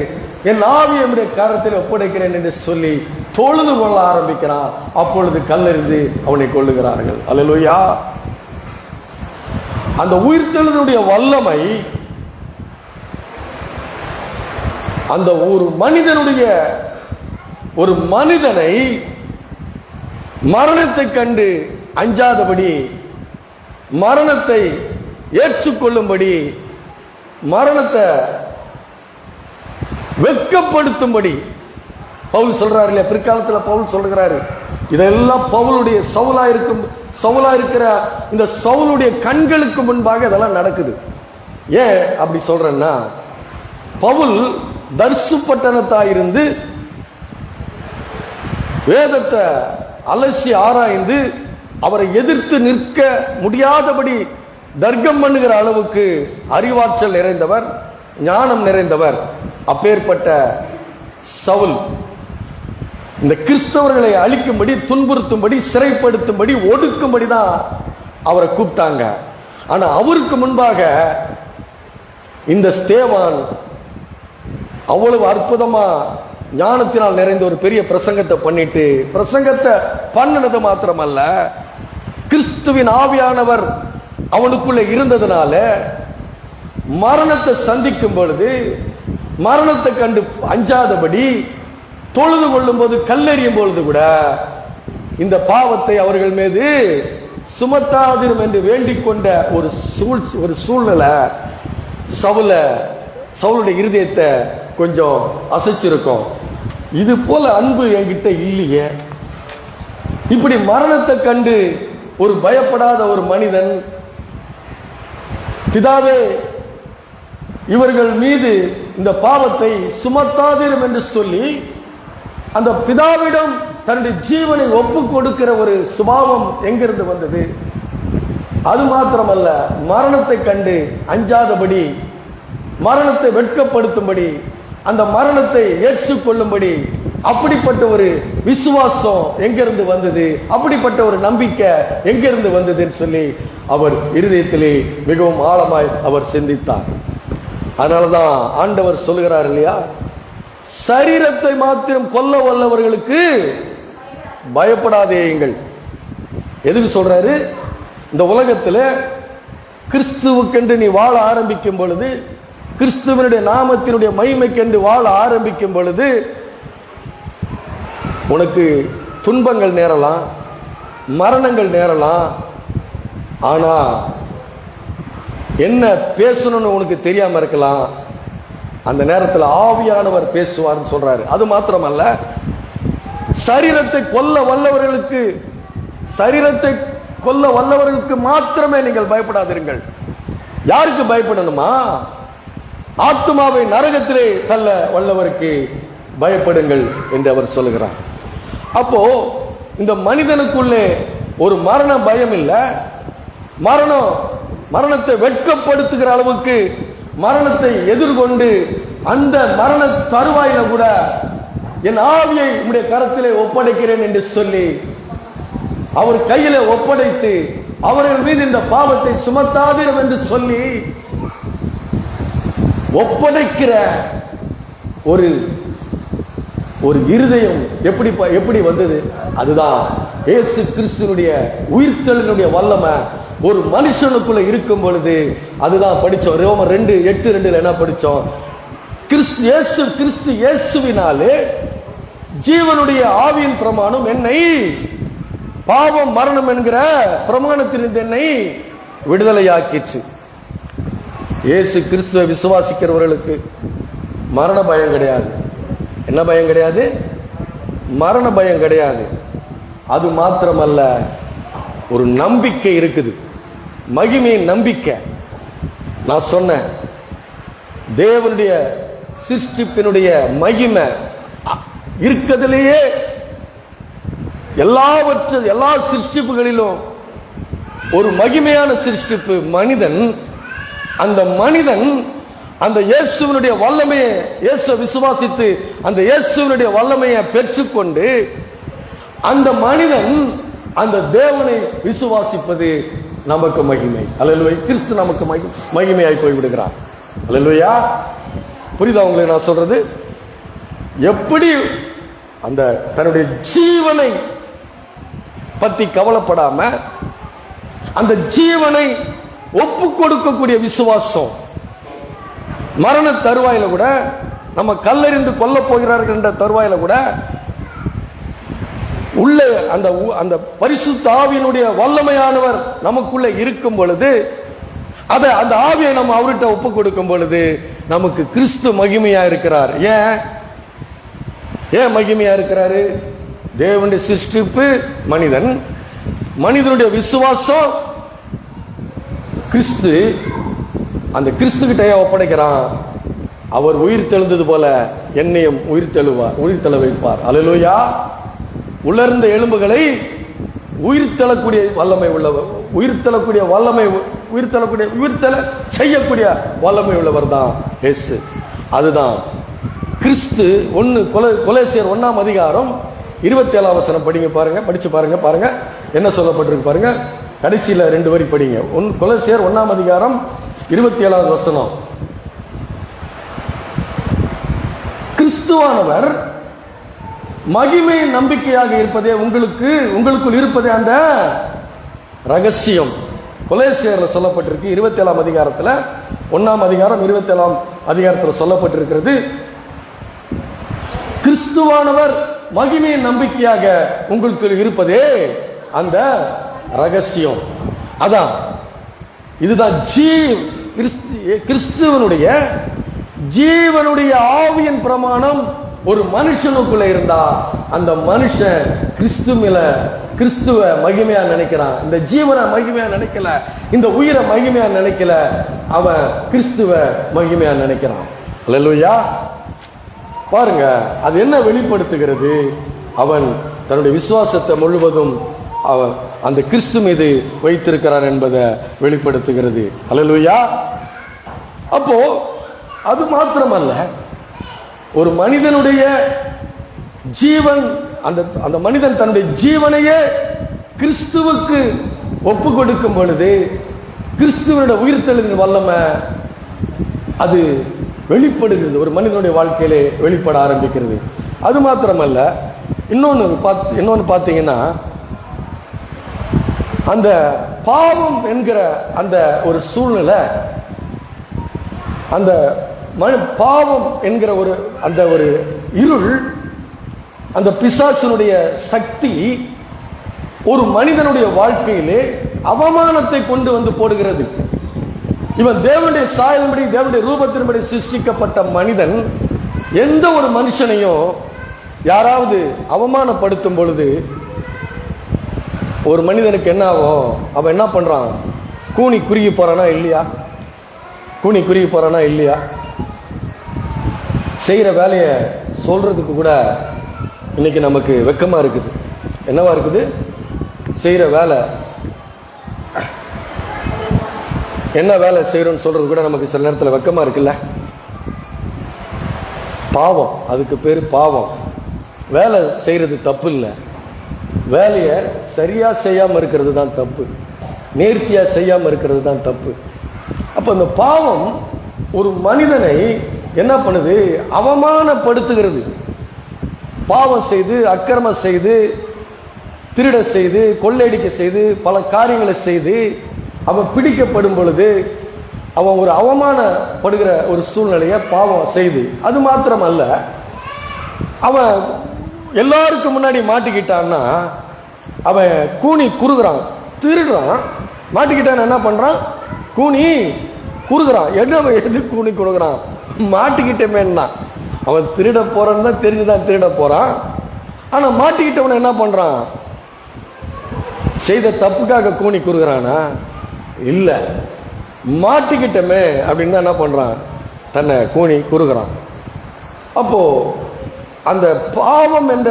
என் ஆவியை நம்முடைய கரத்தில் ஒப்படைக்கிறேன் என்று சொல்லி தொழுது கொள்ள ஆரம்பிக்கிறான். அப்பொழுது கல்லெறிந்து அவனை கொள்ளுகிறார்கள். அல்லேலூயா. அந்த உயிர்த்தெழுதலுடைய வல்லமை அந்த ஒரு மனிதனை மரணத்தை கண்டு அஞ்சாதபடி, மரணத்தை ஏற்றுக்கொள்ளும்படி, மரணத்தை வெட்கப்படுத்தும்படி பவுல் சொல்றாரு இல்லையா? பிற்காலத்தில் பவுல் சொல்கிறாரு, இதெல்லாம் பவுலுடைய சவுலா இருக்கிற இந்த சவுலுடைய கண்களுக்கு முன்பாக இதெல்லாம் நடக்குது. ஏன் அப்படி சொல்றேன்னா, பவுல் தர்சு பட்டணத்தாயிருந்து வேதத்தை அலசி ஆராய்ந்து அவரை எதிர்த்து நிற்க முடியாதபடி தர்க்கம் பண்ணுகிற அளவுக்கு அறிவாற்றல் நிறைந்தவர், ஞானம் நிறைந்தவர். அப்பேற்பட்ட சவுல் இந்த கிறிஸ்தவர்களை அழிக்கும்படி, துன்புறுத்தும்படி, சிறைப்படுத்தும்படி, ஒடுக்கும்படி தான் அவரை கூப்பிட்டாங்க. ஆனா அவருக்கு முன்பாக இந்த ஸ்தேவான் அவ்வளவு அற்புதமா ஞானத்தினால் நிறைந்த ஒரு பெரிய பிரசங்கத்தை பண்ணினது மாத்திரமல்ல, கிறிஸ்துவின் ஆவியானவர் அவனுக்குள்ள இருந்ததுனால மரணத்தை சந்திக்கும் பொழுது மரணத்தை கண்டு அஞ்சாதபடி தொழுது கொள்ளும் போது, கல்லெறியும் பொழுது கூட இந்த பாவத்தை அவர்கள் மீது சுமத்தாதிரும் என்று வேண்டிக் கொண்ட ஒரு சூழ்நிலை சவுலுடைய இருதயத்தை கொஞ்சம் அசைச்சிருக்கும். இது போல அன்பு என்கிட்ட இல்லையே. இப்படி மரணத்தை கண்டு ஒரு பயப்படாத ஒரு மனிதன், பிதாவே இவர்கள் மீது இந்த பாவத்தை சுமத்தாதிரும் என்று சொல்லி அந்த பிதாவிடம் தன்னுடைய ஜீவனை ஒப்பு கொடுக்கிற ஒரு சுபாவம் எங்கிருந்து வந்தது? அது மாத்திரமல்ல, மரணத்தை கண்டு அஞ்சாதபடி, மரணத்தை வெட்கப்படுத்தும்படி, அந்த மரணத்தை ஏற்றுக்கொள்ளும்படி அப்படிப்பட்ட ஒரு விசுவாசம் எங்கிருந்து வந்தது, அப்படிப்பட்ட ஒரு நம்பிக்கை எங்கிருந்து வந்ததுன்னு சொல்லி அவர் இருதயத்திலே மிகவும் ஆழமாய் அவர் சிந்தித்தார். அதனாலதான் ஆண்டவர் சொல்லுகிறார் இல்லையா, சரீரத்தை மாத்திரம் கொல்ல வல்லவர்களுக்கு பயப்படாதேயுங்கள். எதுக்கு சொல்றாரு? இந்த உலகத்தில் கிறிஸ்துவுக்கென்று நீ வாழ ஆரம்பிக்கும் பொழுது, கிறிஸ்துவனுடைய நாமத்தினுடைய மகிமைக்கென்று வாழ ஆரம்பிக்கும் பொழுது உனக்கு துன்பங்கள் நேரலாம், மரணங்கள் நேரலாம். ஆனா என்ன பேசணும்னு உனக்கு தெரியாம இருக்கலாம். அந்த நேரத்தில் ஆவியானவர் பேசுவார்னு சொல்றாரு. அது மாத்திரமல்ல, சரீரத்தை கொல்ல வல்லவர்களுக்கு, சரீரத்தை கொல்ல வல்லவர்களுக்கு மாத்திரமே நீங்கள் பயப்படாதீர்கள். யாருக்கு பயப்படணுமா? ஆத்துமாவை நரகத்திலே தள்ள வல்லவருக்கு பயப்படுங்கள் என்று அவர் சொல்லுகிறார். அப்போ இந்த மனிதனுக்குள்ளே ஒரு மரண பயம் இல்லை. மரணத்தை வெட்கப்படுத்துகிற அளவுக்கு மரணத்தை எதிர்கொண்டு அந்த மரண தருவாயில கூட என் ஆவியை உம்முடைய கரத்திலே ஒப்படைக்கிறேன் என்று சொல்லி அவர் கையில ஒப்படைத்து அவர்கள் மீது இந்த பாவத்தை சுமத்தாதீர்கள் என்று சொல்லி ஒப்படைக்கிற ஒரு ஒரு இருதயம் எப்படி வந்தது? அதுதான் இயேசு கிறிஸ்துவினுடைய உயிர்த்தெழுதலுடைய வல்லமை ஒரு மனுஷனுக்குள்ள இருக்கும் பொழுது. அதுதான் படிச்சோம். ரோமர் 2:8-2 என்ன படிச்சோம்? கிறிஸ்து இயேசுவினாலே ஜீவனுடைய ஆவியின் பிரமாணம் என்னை பாவம் மரணம் என்கிற பிரமாணத்திலிருந்து என்னை விடுதலையாக்கிற்று. இயேசு கிறிஸ்துவை விசுவாசிக்கிறவர்களுக்கு மரண பயம் கிடையாது. என்ன பயம் கிடையாது? மரண பயம் கிடையாது. அது மாத்திரமல்ல, ஒரு நம்பிக்கை இருக்குது, மகிமையின் நம்பிக்கை. நான் சொன்னேன், தேவனுடைய சிருஷ்டிப்பினுடைய மகிமை இருக்கிறதுலேயே எல்லா சிருஷ்டிப்புகளிலும் ஒரு மகிமையான சிருஷ்டிப்பு மனிதன். அந்த மனிதன் அந்த இயேசுவினுடைய வல்லமையை, இயேசு விசுவாசித்து அந்த இயேசுவினுடைய வல்லமையை பெற்றுக்கொண்டு அந்த மனிதன் அந்த தேவனை விசுவாசிப்பது நமக்கு மகிமை. அல்லேலூயா. கிறிஸ்து நமக்கு மகிமையாய் போய்விடுகிறார். அல்லேலூயா. புரியுதா உங்களுக்கு நான் சொல்றது? எப்படி அந்த தன்னுடைய ஜீவனை பத்தி கவலைப்படாம அந்த ஜீவனை ஒப்பு கொடுக்கக்கூடிய விசுவாசம், மரண தருவாயில கூட, நம்ம கல்லறிந்து கொல்ல போகிறார்கள் என்ற தருவாயில கூட உள்ள அந்த பரிசுத்த ஆவியினுடைய வல்லமையானவர் நமக்குள்ள இருக்கும் பொழுது, அந்த ஆவியை நம்ம அவர்கிட்ட ஒப்பு கொடுக்கும் பொழுது நமக்கு கிறிஸ்து மகிமையா இருக்கிறார். ஏன் மகிமையா இருக்கிறாரு? தேவனுடைய சிருஷ்டிப்பு மனிதன், மனிதனுடைய விசுவாசம் கிறிஸ்து. அந்த கிறிஸ்து கிட்ட ஒப்படைக்கிறான். அவர் உயிர் தெழுந்தது போல என்னையும் உயிர் தெள வைப்பார். அல்லேலூயா. உலர்ந்த எலும்புகளை உயிர்த்தெழக்கூடிய வல்லமை உள்ளவர், உயிர்த்தெழக்கூடிய வல்லமை, உயிர்த்தெழ செய்யக்கூடிய வல்லமை உள்ளவர் தான் இயேசு. அதுதான் கிறிஸ்து. கொலோசியர் 1:27 படிங்க பாருங்க, படிச்சு பாருங்க என்ன சொல்லப்பட்டிருக்கு பாருங்க. கடைசியில 2 வரி படிங்க. கொலோசியர் 1:27 கிறிஸ்துவானவர் மகிமை நம்பிக்கையாக இருப்பதே உங்களுக்குள் இருப்பதே அந்த ரகசியம். கொலோசியர்ல சொல்லப்பட்டிருக்கு 27 1:27 சொல்லப்பட்டிருக்கிறது. கிறிஸ்துவானவர் மகிமை நம்பிக்கையாக உங்களுக்குள் இருப்பதே அந்த ரகசியம். அதான் இதுதான் கிறிஸ்துவனுடைய ஜீவனுடைய ஆவியின் பிரமாணம் ஒரு மனுஷனுக்குள்ள இருந்தா அந்த மனுஷன் கிறிஸ்துவ மகிமையா நினைக்கிறான். இந்த ஜீவனை மகிமையா நினைக்கல, இந்த உயிரை மகிமையா நினைக்கல, அவன் கிறிஸ்துவ மகிமையா நினைக்கிறான். அல்லேலூயா. பாருங்க, அது என்ன வெளிப்படுத்துகிறது? அவன் தன்னுடைய விசுவாசத்தை முழுவதும் அவன் அந்த கிறிஸ்து மீது வைத்திருக்கிறான் என்பதை வெளிப்படுத்துகிறது. அல்லேலூயா. அப்போ அது மாத்திரமல்ல, ஒரு மனிதனுடைய ஜீவன், அந்த அந்த மனிதன் தன்னுடைய ஜீவனையே கிறிஸ்துவுக்கு ஒப்பு கொடுக்கும் பொழுது கிறிஸ்துவனுடைய உயிர்த்தெழுதின் வல்லமை அது வெளிப்படுகிறது, ஒரு மனிதனுடைய வாழ்க்கையிலே வெளிப்பட ஆரம்பிக்கிறது. அது மாத்திரமல்ல, இன்னொன்னு பார்த்தீங்கன்னா, அந்த பாவம் என்கிற அந்த ஒரு சூழ்நிலை, அந்த பாவம் என்கிற அந்த ஒரு இருள், அந்த பிசாசினுடைய சக்தி ஒரு மனிதனுடைய வாழ்க்கையிலே அவமானத்தை கொண்டு வந்து போடுகிறது. இவன் தேவனுடைய சாயலின்படி, தேவனுடைய ரூபத்தின்படி சிருஷ்டிக்கப்பட்ட மனிதன் எந்த ஒரு மனுஷனையும் யாராவது அவமானப்படுத்தும் பொழுது ஒரு மனிதனுக்கு என்ன ஆகும்? அவன் என்ன பண்றான்? கூனி குறுகி போறானா இல்லையா? கூனி குறுகி போறானா இல்லையா? செய்யற வேலையை சொல்றதுக்கு கூட இன்னைக்கு நமக்கு வெக்கமா இருக்குது. என்னவா இருக்குது? செய்யற வேலை, என்ன வேலை செய்யறோம்னு சொல்றது கூட நமக்கு சில நேரத்தில் வெக்கமா இருக்குல்ல. பாவம், அதுக்கு பேரு பாவம். வேலை செய்யறது தப்பு இல்லை, வேலையை சரியா செய்யாம இருக்கிறது தான் தப்பு, நேர்த்தியா செய்யாம இருக்கிறது தான் தப்பு. அப்ப இந்த பாவம் ஒரு மனிதனை என்ன பண்ணுது? அவமானப்படுத்துகிறது. பாவம் செய்து, அக்கிரமம் செய்து, திருட செய்து, கொள்ளையடிக்க செய்து, பல காரியங்களை செய்து அவன் பிடிக்கப்படும் பொழுது அவன் ஒரு அவமானப்படுகிற ஒரு சூழ்நிலையை பாவம் செய்து, அது மாத்திரமல்ல, அவன் எல்லாருக்கும் முன்னாடி மாட்டிக்கிட்டான்னா அவன் கூனி குறுகுறான், திருடுறான். மாட்டிக்கிட்டான் என்ன பண்றான்? கூனி குறுகுறான். எது கூனி குறுகுறான்? மாட்டிக்கிட்டமேன்னா அவன் திருட போறான்னு தான் தெரிஞ்சுதான் திருட போறான். ஆனா மாட்டிக்கிட்டவன என்ன பண்றான்? செய்த தப்புக்காக கூனி குறுகுறானா? இல்ல, மாட்டிக்கிட்டமே அப்படின்னு என்ன பண்றான்? தன்னை கூனி குறுகுறான். அப்போ அந்த பாவம் என்ற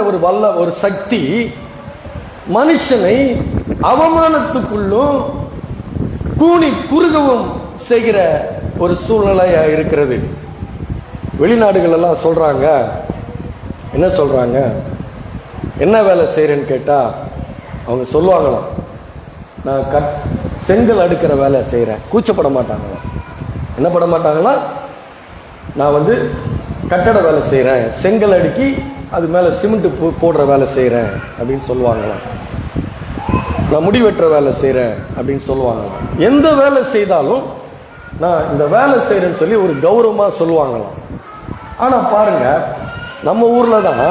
ஒரு சக்தி மனுஷனை அவமானத்துக்குள்ளும் கூனி குறுகவும் செய்கிற ஒரு சூழ்நிலையா இருக்கிறது. வெளிநாடுகள் எல்லாம் சொல்றாங்க, என்ன சொல்றாங்க? என்ன வேலை செய்யறேன்னு கேட்டா அவங்க சொல்லுவாங்களாம், நான் செங்கல் அடுக்கிற வேலை செய்யறேன். கூச்சப்பட மாட்டாங்களாம். என்ன பட மாட்டாங்களா? நான் கட்டட வேலை செய்யறேன், செங்கல் அடுக்கி அது மேல சிமெண்ட் போடுற வேலை செய்யறேன் அப்படின்னு சொல்லுவாங்களாம். நான் முடி வெட்டுற வேலை செய்யறேன் அப்படின்னு சொல்லுவாங்களாம். எந்த வேலை செய்தாலும் நான் இந்த வேலை செய்யறேன்னு சொல்லி ஒரு கௌரவமா சொல்லுவாங்களாம். ஆனா பாருங்க, நம்ம ஊர்ல தான்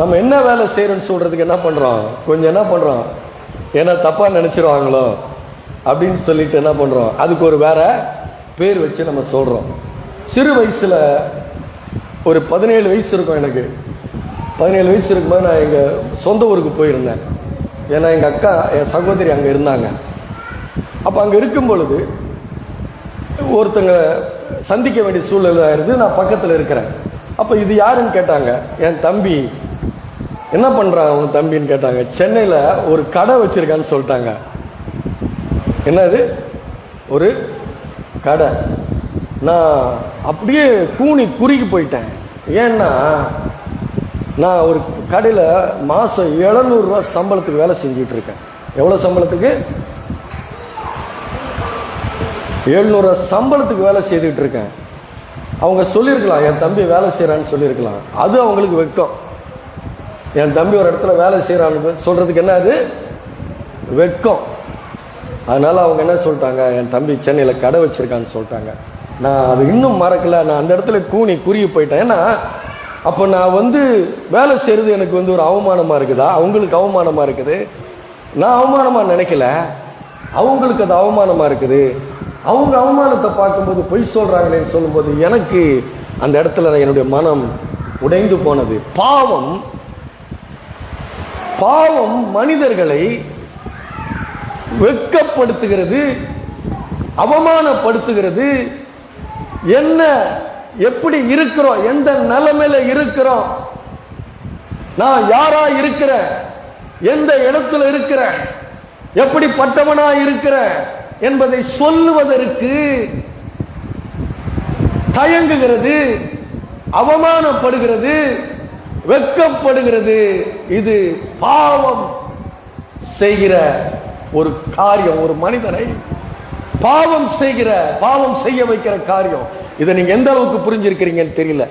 நம்ம என்ன வேலை செய்யறோம்னு சொல்றதுக்கு என்ன பண்றோம்? கொஞ்சம் என்ன பண்றோம்? ஏன்னா தப்பா நினைச்சிருவாங்களோ அப்படின்னு சொல்லிட்டு என்ன பண்றோம்? அதுக்கு ஒரு வேற பேர் வச்சு நம்ம சொல்றோம். சிறு வயசுல ஒரு 17 வயசு இருக்கும் எனக்கு. 17 வயசு இருக்கும்போது நான் எங்க சொந்த ஊருக்கு போயிருந்தேன். ஏன்னா எங்க அக்கா, என் சகோதரி அங்க இருந்தாங்க. அப்ப அங்க இருக்கும் பொழுது ஒருத்தங்க சந்திக்க வேண்டிய சூழ்நிலை இருந்து நான் பக்கத்துல இருக்கிறேன். அப்ப இது யாருன்னு கேட்டாங்க. என் தம்பி. என்ன பண்றான் உன் தம்பின்னு கேட்டாங்க. சென்னையில ஒரு கடை வச்சிருக்கான்னு சொல்லிட்டாங்க. என்னது? ஒரு கடை. நான் அப்படியே கூனி குறுகி போயிட்டேன். ஏன்னா நான் ஒரு கடையில் மாதம் 700 ரூபாய் சம்பளத்துக்கு வேலை செஞ்சுட்டு இருக்கேன். எவ்வளோ சம்பளத்துக்கு? 700 ரூபாய் சம்பளத்துக்கு வேலை செய்துட்டு இருக்கேன். அவங்க சொல்லியிருக்கலாம், என் தம்பி வேலை செய்கிறான்னு சொல்லியிருக்கலாம். அது அவங்களுக்கு வெட்கம். என் தம்பி ஒரு இடத்துல வேலை செய்கிறான்னு சொல்கிறதுக்கு என்ன அது? வெட்கம். அதனால அவங்க என்ன சொல்லிட்டாங்க? என் தம்பி சென்னையில் கடை வச்சிருக்கான்னு சொல்லிட்டாங்க. நான் அது இன்னும் மறக்கல. நான் அந்த இடத்துல கூனி குறுகி போயிட்டேன். ஏன்னா அப்போ நான் வேலை செய்கிறது எனக்கு ஒரு அவமானமாக இருக்குதா? அவங்களுக்கு அவமானமாக இருக்குது. நான் அவமானமாக நினைக்கல, அவங்களுக்கு அது அவமானமாக இருக்குது. அவங்க அவமானத்தை பார்க்கும்போது பொய் சொல்கிறாங்களேன்னு சொல்லும்போது எனக்கு அந்த இடத்துல என்னுடைய மனம் உடைந்து போனது. பாவம் பாவம் மனிதர்களை வெட்கப்படுத்துகிறது, அவமானப்படுத்துகிறது. என்ன, எப்படி இருக்கிறோம், எந்த நிலைமையில இருக்கிறோம், நான் யாரா இருக்கிறேன், எந்த இடத்துல இருக்கிறேன், எப்படிப்பட்டவனா இருக்கிறேன் என்பதை சொல்லுவதற்கு தயங்குகிறது, அவமானப்படுகிறது. வெட்கப்படுகிறது. இது பாவம் செய்கிற ஒரு காரியம். ஒரு மனிதனை பாவம் செய்ய வைக்கிற காரியம். இதை நீங்க எந்த அளவுக்கு புரிஞ்சிருக்கிறீங்கன்னு தெரியல.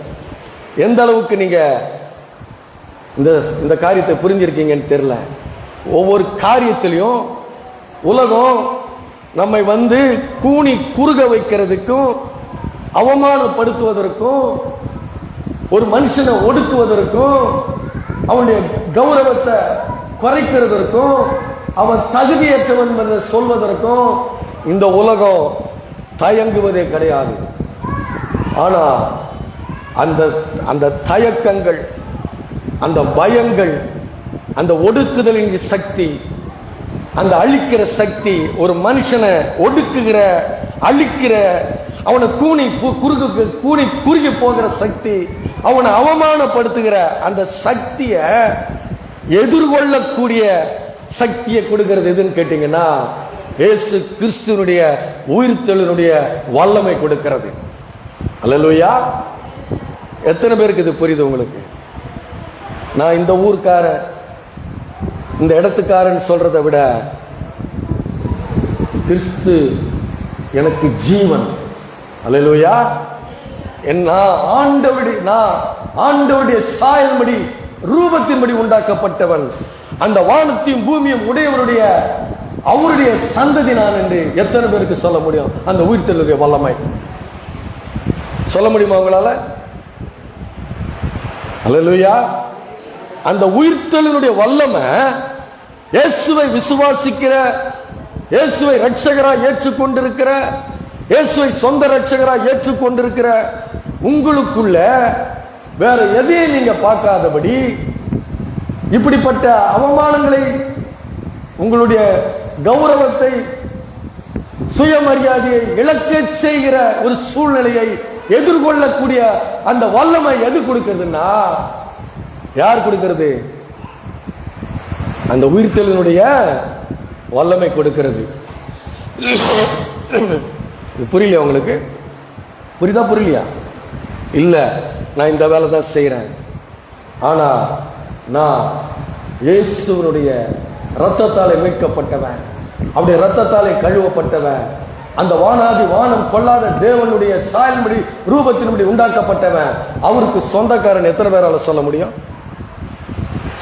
எந்த அளவுக்கு நீங்க இந்த காரியத்தை புரிஞ்சிருக்கீங்கன்னு தெரியல. ஒவ்வொரு காரியத்திலையும் உலகம் நம்மை கூனி குறுக வைக்கிறதுக்கும், அவமானப்படுத்துவதற்கும், ஒரு மனுஷனை ஒடுக்குவதற்கும், அவனுடைய கௌரவத்தை குறைக்கிறதற்கும், அவன் தகுதியற்றவன் என்று சொல்வதற்கும் இந்த உலகம் தயங்குவதே கிடையாது. ஆனா அந்த தயக்கங்கள், அந்த பயங்கள், அந்த ஒடுக்குதலின் சக்தி, அந்த அழிக்கிற சக்தி, ஒரு மனுஷனை ஒடுக்குகிற, அழிக்கிற, அவனை கூனி குறுகி போகிற சக்தி, அவனை அவமானப்படுத்துகிற அந்த சக்தியை எதிர்கொள்ளக்கூடிய சக்தியை கொடுக்கிறது எதுன்னு கேட்டீங்கன்னா, இயேசு கிறிஸ்துனுடைய உயிர்த்தெழுனுடைய வல்லமை கொடுக்கிறது. அல்லேலூயா. எத்தனை பேருக்கு இது புரியுது உங்களுக்கு? நான் இந்த ஊர்க்காரன், இந்த இடத்துக்காரன் சொல்றதை விட கிறிஸ்து எனக்கு ஜீவன். அல்லேலூயா. நான் ஆண்டவருடைய சாயல்படி, ரூபத்தின்படி உண்டாக்கப்பட்டவன். அந்த வானத்தையும் பூமியும் உடையவருடைய அவருடைய சந்ததி நான் என்று எத்தனை பேருக்கு சொல்ல முடியும்? அந்த உயிர்த்தெழுடைய வல்லமை சொல்ல முடியுமா உங்களால? அல்லேலூயா. அந்த உயிர்த்தெழுடைய வல்லமை இயேசுவை விசுவாசிக்கிற, இயேசுவை இரட்சகராய் ஏற்றுக்கொண்டிருக்கிற, இயேசுவை சொந்த இரட்சகராய் ஏற்றுக்கொண்டிருக்கிற உங்களுக்குள்ள வேற எதையும் நீங்க பார்க்காதபடி, இப்படிப்பட்ட அவமானங்களை, உங்களுடைய கௌரவத்தை, சுயமரியாதையை இழக்க செய்கிற ஒரு சூழ்நிலையை எதிர்கொள்ளக்கூடிய அந்த வல்லமை எது கொடுக்கிறதுன்னா, யார் கொடுக்கிறது? அந்த உயிர்த்தெழுனுடைய வல்லமை கொடுக்கிறது. புரியலையா உங்களுக்கு? புரியுதா புரியலையா? இல்ல, நான் இந்த வேலை தான் செய்யறேன். ஆனா நான் இயேசுவினுடைய ரத்தத்தாலே மீட்கப்பட்டவன், அவருடைய ரத்தத்தாலே கழுவப்பட்டவன், அந்த வானாதி வானம் கொள்ளாத தேவனுடைய சாயல்படி, ரூபத்தின்படி உண்டாக்கப்பட்டவன். அவருக்கு சொந்தக்காரன் எத்தனை பேரால சொல்ல முடியும்?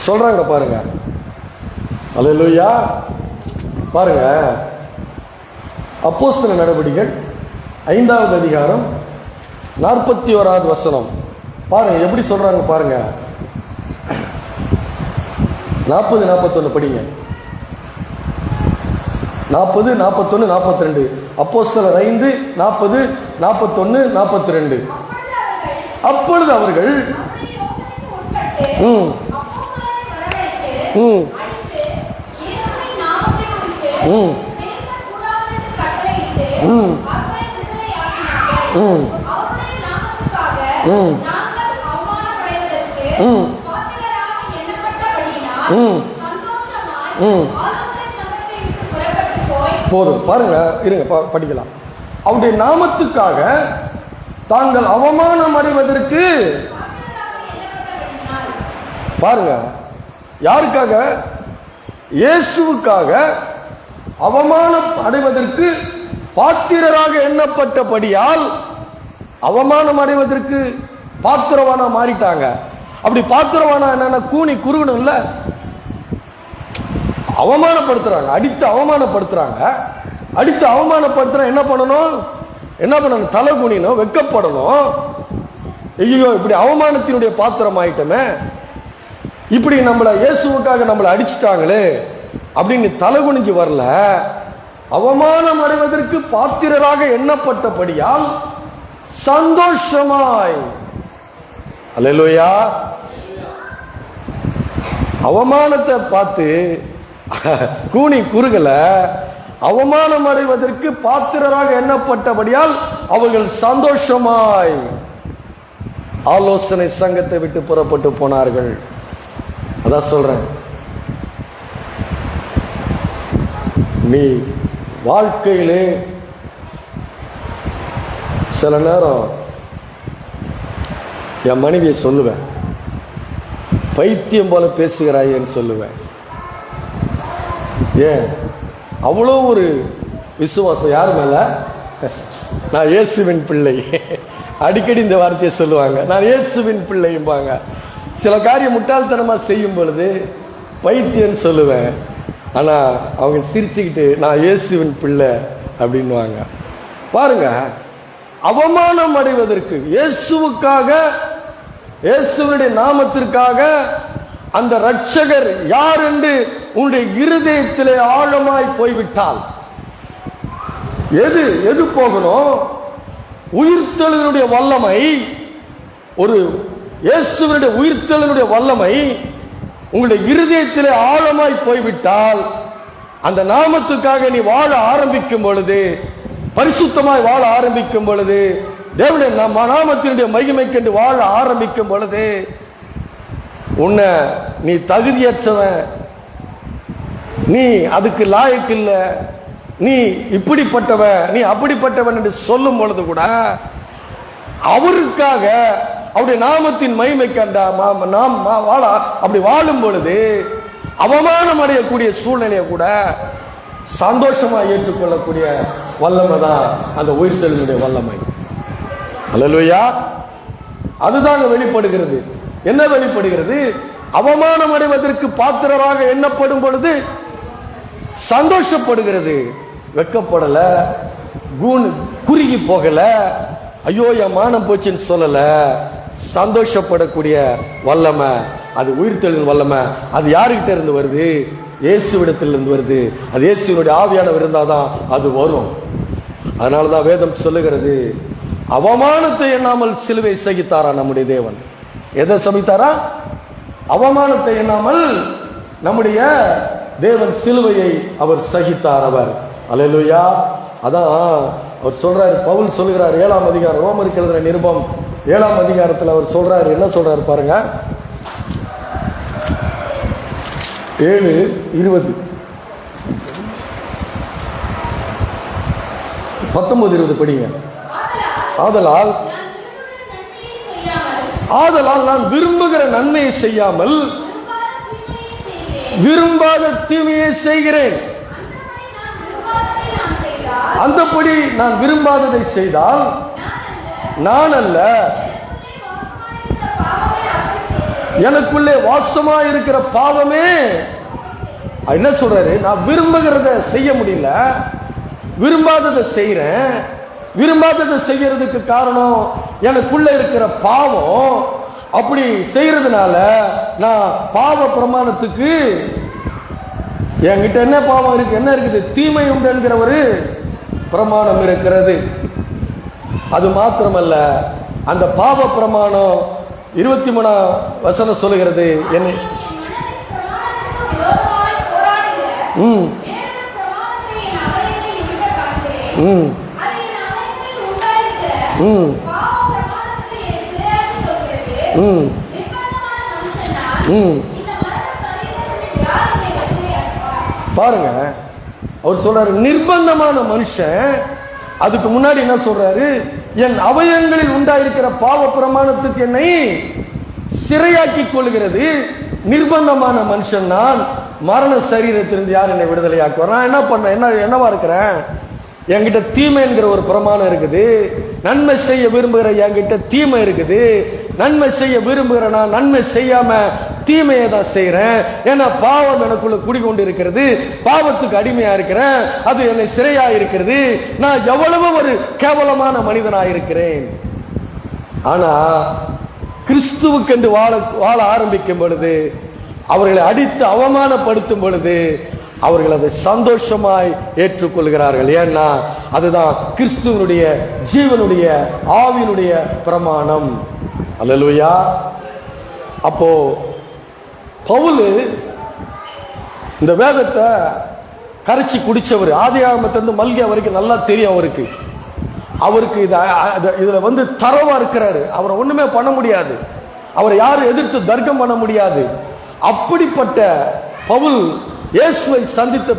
சொல்றாங்க பாருங்க. அல்லேலூயா. பாருங்க, அப்போஸ்தல நடவடிக்கைகள் 5வது அதிகாரம் 41வது வசனம் பாருங்க, எப்படி சொல்றாங்க பாருங்க. 40, 41 படிங்க. 40, 41, 42. அப்போஸ்தலர் 5, 40, 41, 42. அப்பொழுது அவர்கள் போதும் பாருங்க, இருங்க படிக்கலாம். அவருடைய நாமத்துக்காக தாங்கள் அவமானம் அடைவதற்கு, பாருங்க, யாருக்காக? இயேசுவுக்காக அவமானம் அடைவதற்கு பாத்திரராக எண்ணப்பட்டபடியால் அவமானம் அடைவதற்கு பாத்திரவானா மாறிட்டாங்க. அப்படி பாத்திரவானா என்னன்னா, கூனி குறுகணும் இல்ல, அவமானப்படுத்துறாங்க, அடித்து அவமானப்படுத்துறாங்க. அடித்து அவமானப்படுத்துற என்ன பண்ணணும்? தலை குனியணும், வெட்கப்படணும். ஐயோ, இப்படி அவமானத்தினுடைய பாத்திரம் ஆயிட்டமே, இப்படி நம்மளை இயேசுவுக்காக நம்மளை அடிச்சுட்டாங்களே அப்படின்னு தலை குனிஞ்சு வரல. அவமானம் அடைவதற்கு பாத்திரராக எண்ணப்பட்டபடியால் சந்தோஷமாய், அல்லேலூயா, அவமானத்தை பார்த்து கூனி குறுகல, அவமானம் அடைவதற்கு பாத்திரராக எண்ணப்பட்டபடியால் அவர்கள் சந்தோஷமாய் ஆலோசனை சங்கத்தை விட்டு புறப்பட்டு போனார்கள். அதான் சொல்றேன், நீ வாழ்க்கையிலே சில நேரம் என் மனைவியை சொல்லுவேன், பைத்தியம் போல பேசுகிறாயேன்னு சொல்லுவேன். ஏன் அவ்வளோ ஒரு விசுவாசம் யார் மேல? நான் இயேசுவின் பிள்ளை. அடிக்கடி இந்த வார்த்தையை சொல்லுவாங்க, நான் இயேசுவின் பிள்ளைம்பாங்க. சில காரியம் முட்டாள்தனமா செய்யும் பொழுது பைத்தியன்னு சொல்லுவேன். ஆனா அவங்க சிரிச்சுக்கிட்டு நான் இயேசுவின் பிள்ளை அப்படின்வாங்க. பாருங்க, அவமானம் அடைவதற்கு இயேசுவுக்காக, இயேசுவினுடைய நாமத்திற்காக அந்த ரட்சகர் யார் என்று உன்னுடைய இருதயத்திலே ஆழமாய் போய்விட்டால் எது போகணும்? உயிர்த்தெழுதலுடைய வல்லமை, ஒரு இயேசுவினுடைய உயிர்த்தெழுதலுடைய வல்லமை உங்களுடைய இருதயத்திலே ஆழமாய் போய்விட்டால், அந்த நாமத்துக்காக நீ வாழ ஆரம்பிக்கும் பொழுது, பரிசுத்தமாய் வாழ ஆரம்பிக்கும் பொழுது, தேவனுடைய நாமத்தினுடைய மகிமைக்கென்று வாழ ஆரம்பிக்கும் பொழுது, உன்னை நீ தகுதியற்றவன், நீ அதுக்கு லாயக்கு இல்லை, நீ இப்படிப்பட்டவன், நீ அப்படிப்பட்டவன் என்று சொல்லும் பொழுது கூட அவருக்காக அவருடைய நாமத்தின் மகிமை கண்டா நாம் வாழ அப்படி வாழும் பொழுது அவமானம் அடையக்கூடிய சூழ்நிலையை கூட சந்தோஷமா ஏற்றுக்கொள்ளக்கூடிய வல்லமை தான் அந்த உயிர்த்தெழுதலுடைய வல்லமை. அல்லேலூயா. அதுதான் வெளிப்படுகிறது. என்ன வெளிப்படுகிறது? அவமானம் அடைவதற்கு பாத்திரராக எண்ணப்படும் பொழுது சந்தோஷப்படுகிறது. வெக்கப்படல, குறுகி போகல, ஐயோ என் மானம் போச்சுன்னு சொல்லல. சந்தோஷப்படக்கூடிய வல்லமை அது உயிர்த்தெழுதல் வல்லமை. அது யாருக்கிட்ட இருந்து வருது? இயேசுவிடத்திலிருந்து வருது. அது இயேசுவினுடைய ஆவியானவர் இருந்தாதான் அது வரும். அதனாலதான் வேதம் சொல்லுகிறது, அவமானத்தை எண்ணாமல் சிலுவை சகித்தாரா நம்முடைய தேவன். எதை சகித்தாரா? அவமானத்தை எண்ணாமல் நம்முடைய தேவன் சிலுவையை அவர் சகித்தார். அவர் அல்லேலூயா. அதான் அவர் சொல்றாரு, பவுல் சொல்லுகிறார் 7ஆம் அதிகாரம், ரோமருக்கு எழுதின நிருபம் 7ஆம் அதிகாரத்தில் அவர் சொல்றாரு. என்ன சொல்றாரு பாருங்க, 7:20 19-20 படிங்க. ஆதலால் நான் விரும்புகிற நன்மையை செய்யாமல் விரும்பாத தீமையை செய்கிறேன். அந்தபடி நான் விரும்பாததை செய்தால் நான் அல்ல, எனக்குள்ளே வாசமா இருக்கிற பாவமே. என்ன சொல்றாரு? நான் விரும்புகிறத செய்ய முடியல, விரும்பாததை செய்யறேன். விரும்பாததை செய்யறதுக்கு காரணம் எனக்குள்ள இருக்கிற பாவம். அப்படி செய்யறதுனால நான் பாவ பிரமாணத்துக்கு, என்கிட்ட என்ன பாவம் இருக்கு, என்ன இருக்குது? தீமை உண்டு என்கிற ஒரு பிரமாணம் இருக்கிறது. அது மாத்திரமல்ல, அந்த பாவ பிரமாணம் 23ஆம் வசனம் சொல்லுகிறது, என்ன பாருங்க, அவர் சொல்றாரு நிர்பந்தமான மனுஷன். அதுக்கு முன்னாடி என்ன சொல்றாரு? என் அவயங்களில் உண்டாயிருக்கிற பாவ பிரமாணத்துக்கு என்னை சிறையாக்கி கொள்கிறது. நிர்பந்தமான மனுஷன் நான். மரண சரீரத்திலிருந்து யார் என்னை விடுதலையாக்குவார்? நான் என்ன பண்ண என்னவா இருக்கிறேன்? என்கிட்ட தீமை என்கிற ஒரு பிரமாணம் இருக்குது. நன்மை செய்ய விரும்புகிற என்கிட்ட தீமை இருக்குது. நன்மை செய்ய விரும்புகிற நான் நன்மை செய்யாம தீமையை தான் செய்யறேன். ஏன்னா பாவம் எனக்குள்ள குடிகொண்டு இருக்கிறது. பாவத்துக்கு அடிமையா இருக்கிறேன். அது என்னை சிறையா இருக்கிறது. நான் எவ்வளவு ஒரு கேவலமான மனிதனாக இருக்கிறேன். ஆனா கிறிஸ்துவுக்கென்று வாழ ஆரம்பிக்கும் பொழுது, அவர்களை அடித்து அவமானப்படுத்தும் பொழுது அவர்கள் அதை சந்தோஷமாய் ஏற்றுக்கொள்கிறார்கள். ஏன்னா அதுதான் கிறிஸ்துவனுடைய ஜீவனுடைய ஆவியினுடைய பிரமாணம். அல்லேலூயா. அப்போ பவுல் இந்த வேதத்தை கரைச்சி குடிச்சவர். ஆதியாகமத்திலிருந்து மல்கியா வரைக்கும் நல்லா தெரியும் அவருக்கு. இதுல தரவா இருக்கிறாரு. அவரை ஒண்ணுமே பண்ண முடியாது. அவரை யாரும் எதிர்த்து தர்க்கம் பண்ண முடியாது. அப்படிப்பட்ட பவுல் இயேசுவை சந்தித்த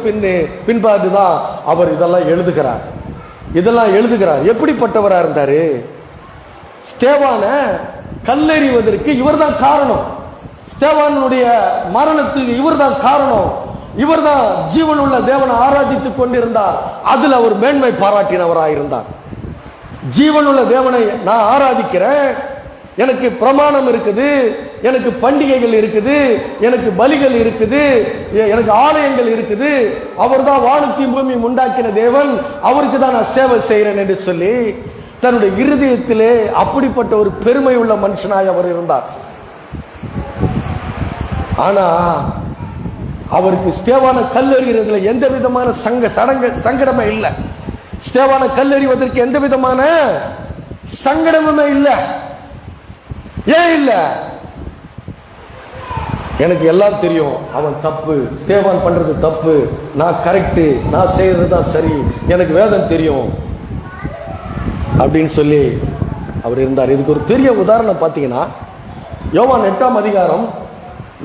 பின்பாடுதான் அவர் இதெல்லாம் எழுதுகிறார். எப்படிப்பட்டவரா இருந்தாரு? ஸ்தேவான கல்லெறிவதற்கு இவர் தான் காரணம். ஸ்தேவானுடைய மரணத்துக்கு இவர் தான் காரணம், இவர் தான் ஜீவனுள்ள தேவனை ஆராதித்துக் கொண்டிருந்தார். அதில் அவர் மேன்மை பாராட்டினவராயிருந்தார். ஜீவனுள்ள தேவனை நான் ஆராதிக்கிறேன், எனக்கு பிரமாணம் இருக்குது, எனக்கு பண்டிகைகள் இருக்குது, எனக்கு பலிகள் இருக்குது, எனக்கு ஆலயங்கள் இருக்குது, அவர் தான் வானத்தையும் பூமியும் உண்டாக்கின தேவன், அவருக்கு தான் நான் சேவை செய்கிறேன் என்று சொல்லி தன்னுடைய இருதயத்திலே அப்படிப்பட்ட ஒரு பெருமை உள்ள மனுஷனாய் அவர் இருந்தார். ஆனா அவருக்கு ஸ்தேவான கல்லெறிகிறதுல எந்த விதமான சங்கடமே இல்லை. ஸ்தேவான கல்லெறிவதற்கு எந்த விதமான சங்கடமுமே இல்லை. ஏன் இல்லை? எனக்கு எல்லாம் தெரியும், அவன் தப்பு, ஸ்தேவான் பண்றது தப்பு, நான் கரெக்டு, நான் செய்யறது தான் சரி, எனக்கு வேதம் தெரியும் அப்படின்னு சொல்லி அவர் இருந்தார். இதுக்கு ஒரு பெரிய உதாரணம் பார்த்தீங்கன்னா, யோவான் 8ஆம் அதிகாரம்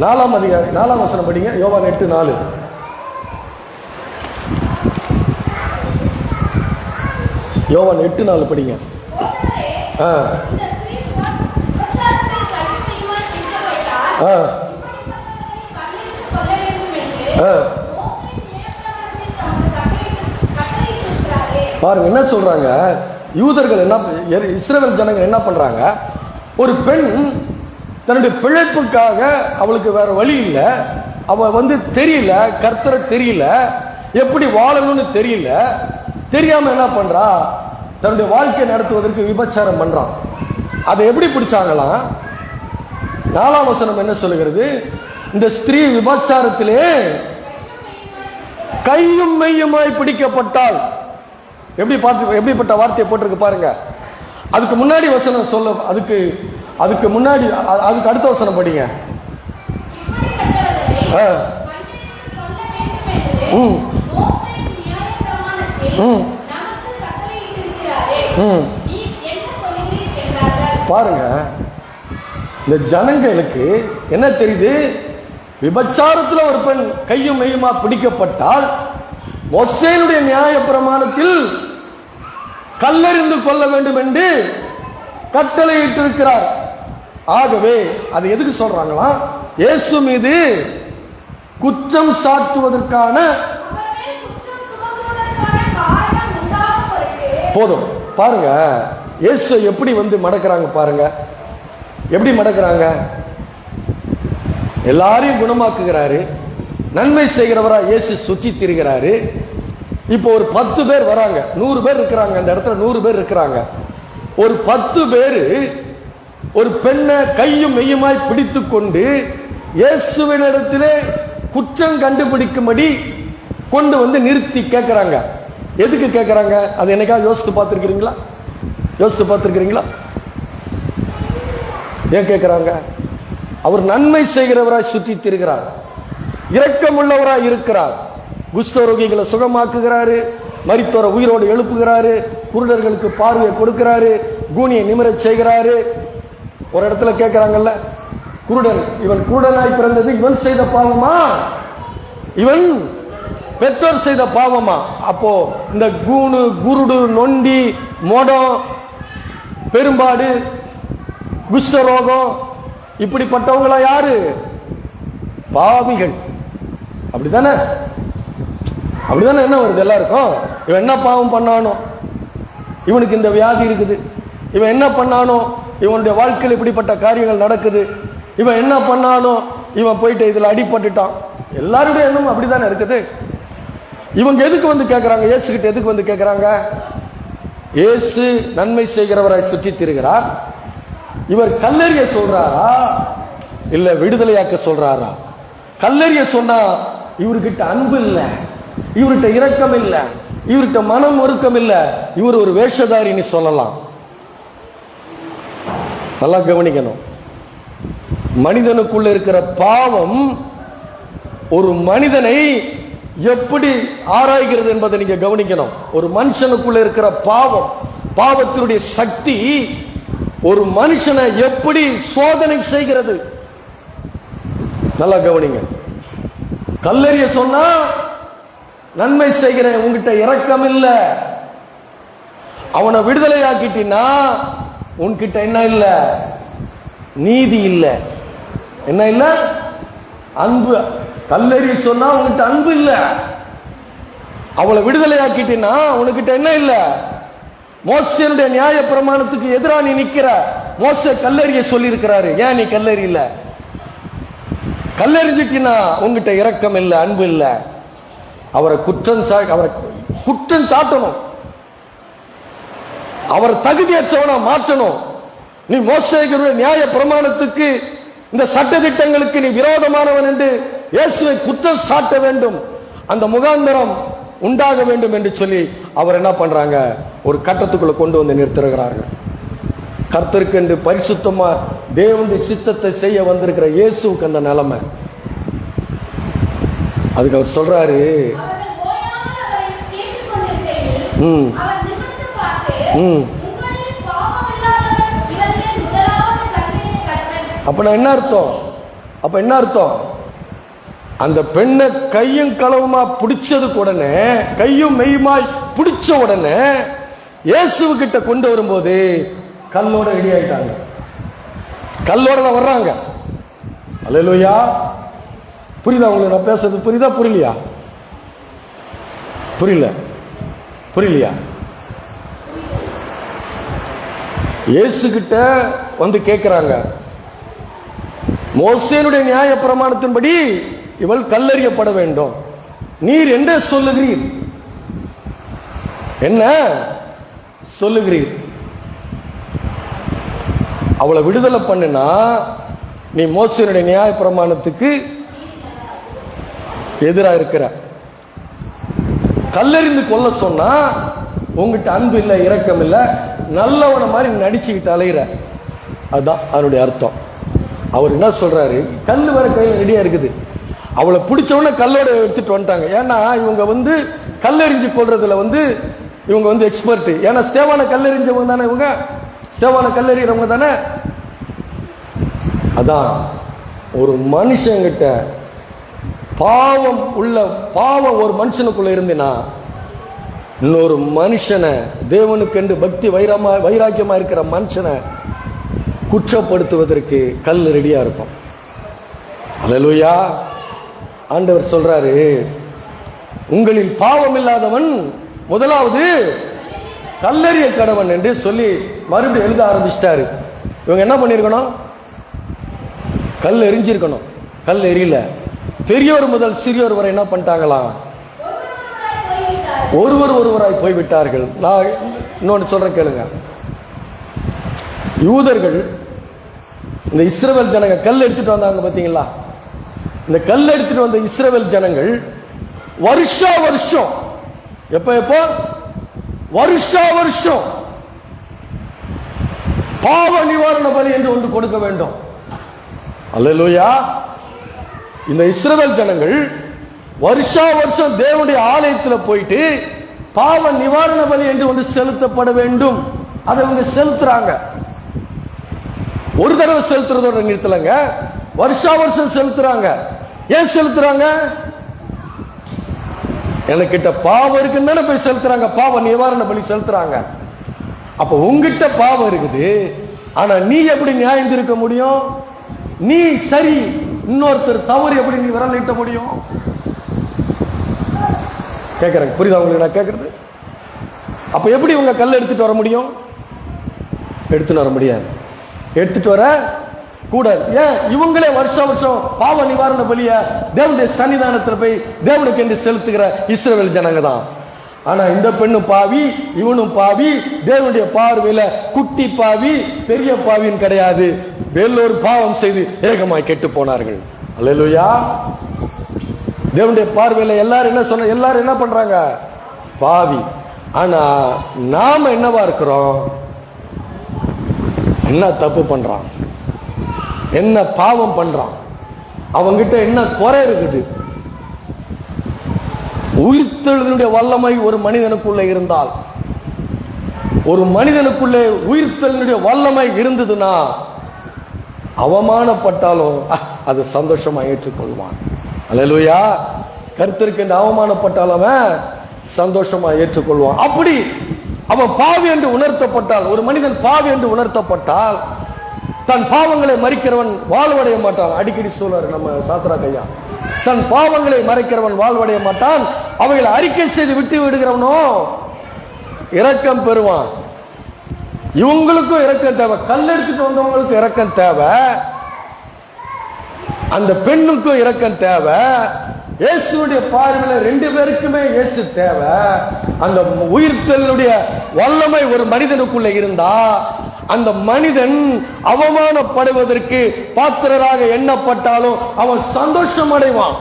4ஆம் வசனம் படிங்க. யோவான் 8:4. யோவான் 8:4 படிங்க. பாருங்க என்ன சொல்றாங்க யூதர்கள், என்ன இஸ்ரவேல் ஜனங்கள் என்ன பண்றாங்க, ஒரு பெண் தன்னுடைய பிழைப்புக்காக அவளுக்கு வேற வழி இல்லை, அவ தெரியல, கர்த்தரை தெரியல, எப்படி வாழணும்னு தெரியல, தெரியாம என்ன பண்றா, தன்னுடைய வாழ்க்கை நடத்துவதற்கு விபச்சாரம் பண்றான். அதை எப்படி பிடிச்சாங்களாம்? 4ஆம் வசனம் என்ன சொல்லுகிறது? இந்த ஸ்திரீ விபச்சாரத்திலே கையும் மெய்யுமாய் பிடிக்கப்பட்டால். எப்படிப்பட்ட வார்த்தையை போட்டிருக்கு பாருங்க. அதுக்கு முன்னாடி வசனம் சொல்ல, அதுக்கு முன்னாடி அதுக்கு அடுத்த வசனம் படிங்க. பாருங்க, இந்த ஜனங்களுக்கு என்ன தெரியுது? விபச்சாரத்தில் ஒரு பெண் கையும் மெய்யுமா பிடிக்கப்பட்டால் மோசேயுடைய நியாய பிரமாணத்தில் கல்லெறிந்து கொள்ள வேண்டும் என்று கட்டளையிட்டிருக்கிறார். ஆகவே அது எதுக்கு சொல்றாங்களா? இயேசு மீது குற்றம் சாட்டுவதற்கான போதும். பாருங்க இயேசு எப்படி மடக்கிறாங்க பாருங்க. எப்படி மடக்கிறாங்க? எல்லாரையும் குணமாக்குகிறாரு, நன்மை செய்கிறவரா இயேசு சுற்றி திரிகிறாரு. இப்போ ஒரு 10 பேர் வராங்க, 100 பேர் இருக்கிறாங்க, அந்த இடத்துல 100 பேர் இருக்கிறாங்க. ஒரு 10 பேர் ஒரு பெண்ணை கையும் மெய்யுமாய் பிடித்து கொண்டு இயேசுவினிடத்திலே குற்றம் கண்டுபிடிக்கும்படி கொண்டு நிறுத்தி கேட்கிறாங்க. எதுக்கு கேட்கிறாங்க? அது என்னைக்காவது யோசித்து பார்த்துருக்கிறீங்களா? ஏன் கேட்கிறாங்க? அவர் நன்மை செய்கிறவராய் சுற்றி திரிகிறார், இரக்கமுள்ளவராய் இருக்கிறார், குஷ்டரோகிகளை சுகமாக்குகிறாரு, மரித்தோரை உயிரோடு எழுப்புகிறாரு, குருடர்களுக்கு பார்வையை கொடுக்கிறாரு, கூனியை நிமிரச் செய்கிறாரு. ஒரு இடத்துல கேட்கிறாங்கல்ல, குருடன், இவன் குருடனாய் பிறந்தது இவன் செய்த பாவமா, இவன் பெற்றோர் செய்த பாவமா? அப்போ இந்த கூணு, குருடு, நொண்டி, மொடம், பெரும்பாடு, குஷ்டரோகம் இப்படிப்பட்டவங்களா யாரு? பாவிகள். அப்படித்தானே? என்ன வருது எல்லாருக்கும்? இவன் என்ன பாவம் பண்ணானோ, இவனுக்கு இந்த வியாதி இருக்குது, இவன் என்ன பண்ணானோ, இவனுடைய வாழ்க்கையில் இப்படிப்பட்ட காரியங்கள் நடக்குது, இவன் என்ன பண்ணானோ, இவன் போயிட்டு இதுல அடிபட்டுட்டான். எல்லாருடைய எண்ணமும் அப்படித்தானே இருக்குது. இவங்க எதுக்கு கேட்கிறாங்க? இயேசு கிட்ட எதுக்கு கேட்கிறாங்க? இயேசு நன்மை செய்கிறவராய் சுற்றி திரிகிறார். இவர் கல்லெறிய சொல்றாரா இல்ல விடுதலையாக்க சொல்றாரா? கல்லெறிய சொன்னா இவர்கிட்ட அன்பு இல்லை, இவர்கிட்ட இரக்கம் இல்லை, இவர்கிட்ட மனம் ஒருக்கம் இல்லை, இவர் ஒரு வேஷதாரின்னு சொல்லலாம். நல்லா கவனிக்கணும். மனிதனுக்குள்ள இருக்கிற பாவம் ஒரு மனிதனை எப்படி ஆராய்கிறது என்பதை நீங்க கவனிக்கணும். ஒரு மனுஷனுக்குள்ள இருக்கிற பாவத்தினுடைய சக்தி ஒரு மனுஷனை எப்படி சோதனை செய்கிறது? நல்லா கவனிங்க. கல்லெறிய சொன்னா நன்மை செய்கிறேன், உங்ககிட்ட இரக்கம் இல்லை. அவனை விடுதலை ஆக்கிட்டீன்னா உன்கிட்ட என்ன இல்லை? நீதி இல்லை. என்ன இல்ல? அன்பு. கல்லெறி சொன்னா உன்கிட்ட அன்பு இல்ல. அவளை விடுதலையாக்கிட்டீன்னா உனக்கிட்ட என்ன இல்ல? மோசேனுடைய நியாய பிரமாணத்துக்கு எதிராக நீ நிக்கிற. மோசே கல்லெறிய சொல்லி இருக்கிறாரு, ஏன் நீ கல்லெறி இல்ல? கல்லெறிஞ்சிட்டினா உங்ககிட்ட இரக்கம் இல்ல, அன்பு இல்ல. அவரை குற்றம் சாட்டணும், அவர் தகுதியற்றவனா மாற்றணும். நீ மோசேயுடைய நியாய பிரமாணத்துக்கு, இந்த சட்ட திட்டங்களுக்கு நீ விரோதமானவன் என்று இயேசுவை குற்றம் சாட்ட வேண்டும். அந்த முகாந்தரம் உண்டாக வேண்டும் என்று சொல்லி அவர் என்ன பண்றாங்க, ஒரு கட்டத்துக்குள்ள கொண்டு வந்து நிறுத்துகிறார்கள். கர்த்தருக்கு என்று பரிசுத்தமா தேவனுடைய சித்தத்தை செய்ய வந்திருக்கிற இயேசுவுக்கு அந்த நிலைமை. அதுக்கு அவர் சொல்றாரு, அப்ப என்ன அர்த்தம்? அப்ப என்ன அர்த்தம்? அந்த பெண்ணை கையும் களவுமா பிடிச்சதுக்கு உடனே, கையும் மெய்யுமாய் பிடிச்ச உடனே இயேசு கிட்ட கொண்டு வரும்போது கல்லோட ரெடி ஆயிட்டாங்க. கல்லோட வர்றாங்க. அல்லேலூயா. புரியுதா உங்களுக்கு நான் பேசுறது? புரியுதா புரியலையா? புரியலையா? இயேசு கிட்ட வந்து கேட்கிறாங்க, மோசேனுடைய நியாய பிரமாணத்தின்படி இவள் கல்லெறியப்பட வேண்டும், நீர் என்ன சொல்லுகிறீர்? என்ன சொல்லுகிறீர்? அவளை விடுதலை பண்ணுனா நீ மோசேனுடைய நியாய பிரமாணத்துக்கு எதிராக இருக்கிற. கல்லெறிந்து கொல்ல சொன்னா உங்ககிட்ட அன்பு இல்லை, இரக்கம் இல்லை, நல்லவன மாதிரி நடிச்சுக்கிட்டு அலைகிற. அதுதான் அதனுடைய அர்த்தம். அவர் என்ன சொல்றாரு, கல் வர கையில் ரெடியா இருக்குது. அவளை பிடிச்சவன கல்லோட எடுத்துட்டு வந்துட்டாங்க. ஏன்னா இவங்க வந்து கல்லெறிஞ்சு கொள்றதுல வந்து இவங்க வந்து எக்ஸ்பர்ட். ஏன்னா ஸ்தேவான கல்லெறிஞ்சவங்க தானே, இவங்க ஸ்தேவான கல்லெறிகிறவங்க தானே. அதான் ஒரு மனுஷங்கிட்ட பாவம் ஒரு மனுஷனுக்குள்ள இருந்தினா இன்னொரு மனுஷனை, தேவனுக்கு என்று பக்தி வைராக்கியமா இருக்கிற மனுஷனை குற்றப்படுத்துவதற்கு கல் ரெடியா இருக்கும். அல்லேலூயா. ஆண்டவர் சொல்றாரு, உங்களில் பாவம் இல்லாதவன் முதலாவது கல்லெறிய கடவன் என்று சொல்லி மறுபடியும் எழுத ஆரம்பிச்சிட்டாரு. இவங்க என்ன பண்ணிருக்கணும்? கல் எரிஞ்சிருக்கணும். கல் எரியல. பெரியோர் முதல் சிறியோர் வரை என்ன பண்ணிட்டாங்களாம்? ஒருவராய் போய்விட்டார்கள். நான் இன்னொன்று சொல்றேன் கேளுங்க. யூதர்கள் இந்த இஸ்ரவேல் ஜனங்க கல் எடுத்துட்டு வந்தாங்க பாத்தீங்களா? இந்த கல் எடுத்துட்டு வந்த இஸ்ரவேல் ஜனங்கள் வருஷம் எப்போ வருஷம் பாவ நிவாரண பலி என்று ஒன்று கொடுக்க வேண்டும். அல்லேலூயா. இந்த இஸ்ரவேல் ஜனங்கள் வருஷம் தேவனுடைய ஆலயத்தில் போயிட்டு பாவ நிவாரண பலி என்று ஒன்று செலுத்தப்பட வேண்டும். அதை அவங்க செலுத்துறாங்க. ஒரு தடவை செலுத்துறதோட நிறுத்தலங்க, வருஷம் செலுத்துறாங்க. ஏன் செலுத்துறாங்க? எனக்கிட்ட பாவம் இருக்குன்னு போய் செலுத்துறாங்க. பாவ நிவாரண பலி செலுத்துறாங்க. அப்ப உங்ககிட்ட பாவம் இருக்குது, ஆனா நீ எப்படி நியாயம் இருக்க முடியும்? நீ சரி, இன்னொருத்தர் தவறு, எப்படி நீ விரல் நீட்ட முடியும்? கேட்கறேன், புரியுதா உங்களுக்கு நான் கேட்கறது? அப்ப எப்படி உங்க கல் எடுத்துட்டு வர முடியும்? எடுத்துட்டு வர முடியாது. எடுத்துட்டு வர கூடாது. ஏன்? இவங்களே வருஷம் பாவ நிவாரண பலிய தேவனுடைய சன்னிதானத்தில் போய் தேவனுக்கு என்று செலுத்துகிற இஸ்ரவேல் ஜனங்க தான். ஆனா இந்த பெண்ணு பாவி, இவனும் பாவி. தேவனுடைய பார்வையில குட்டி பாவி பெரிய பாவின்னு கிடையாது. எல்லோரும் பாவம் செய்து ஏகமாய் கெட்டு போனார்கள். அல்லேலூயா. தேவனுடைய பார்வையில எல்லாரும் என்ன பண்றாங்க? பாவி. ஆனா நாம என்னவா இருக்கிறோம்? என்ன தப்பு பண்றான், என்ன பாவம் பண்றான், அவங்கிட்ட என்ன குறை இருக்குது? உயிர்த்தெழுதலுடைய வல்லமை ஒரு மனிதனுக்குள்ளே இருந்தால், ஒரு மனிதனுக்குள்ளே உயிர்த்தெழுதலுடைய வல்லமை இருந்ததுன்னா அவமானப்பட்டாலும் அது சந்தோஷமா ஏற்றுக்கொள்வான். அல்லேலூயா. கர்த்தருக்கு என்று அவமானப்பட்டாலும் அவன் சந்தோஷமா ஏற்றுக்கொள்வான். அப்படி அவன் பாவி என்று உணர்த்தப்பட்டால், ஒரு மனிதன் பாவி என்று உணர்த்தப்பட்டால் தன் பாவங்களை மறிக்கிறவன் வாழ்வடைய மாட்டான். அடிக்கடி சொல்றாரு நம்ம சாத்ரா கையா, தன் பாவங்களை மறைக்கிறவன் வாழ்வடைய மாட்டான், அவைகளை அறிக்கை செய்து விட்டு விடுகிறவனோ இரக்கம் பெறுவான். இவங்களுக்கும் இரக்கம் தேவை, கல் எடுத்துட்டு வந்தவங்களுக்கும் இரக்கம் தேவை, அந்த பெண்ணுக்கும் இரக்கம் தேவை. இயேசுடைய பார்வையில ரெண்டு பேருக்குமே இயேசு தேவை. அந்த உயிர்த்தெழுதலுடைய வல்லமை ஒரு மனிதனுக்குள்ள இருந்தா அந்த மனிதன் அவமானப்படுவதற்கு பாத்திரராக எண்ணப்பட்டாலும் அவன் சந்தோஷம் அடைவான்,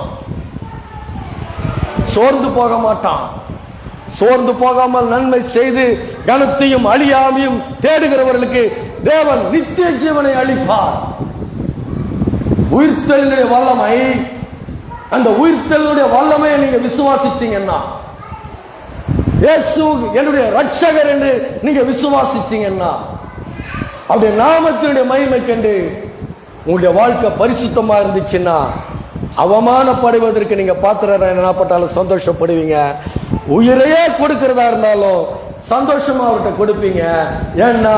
சோர்ந்து போக மாட்டான். சோர்ந்து போகாமல் நன்மை செய்து கனத்தையும் அழியாமையும் தேடுகிறவர்களுக்கு தேவன் நித்திய ஜீவனை அளிப்பார். உயிர்த்தெழுதலுடைய வல்லமை, அந்த உயிர்த்தெழுதலுடைய வல்லமையை நீங்க விசுவாசிச்சீங்கன்னா, இயேசு என்னுடைய ரட்சகர் என்று நீங்க விசுவாசிச்சீங்கன்னா, அவருடைய நாமத்தினுடைய மகிமை கண்டு உங்களுடைய வாழ்க்கை பரிசுத்தமா இருந்துச்சுன்னா அவமானப்படுவதற்கு நீங்க பாத்திரராக என்னப்பட்டாலும் சந்தோஷப்படுவீங்க. உயிரையே கொடுக்கிறதா இருந்தாலும் சந்தோஷமா அவர்கிட்ட கொடுப்பீங்க. ஏன்னா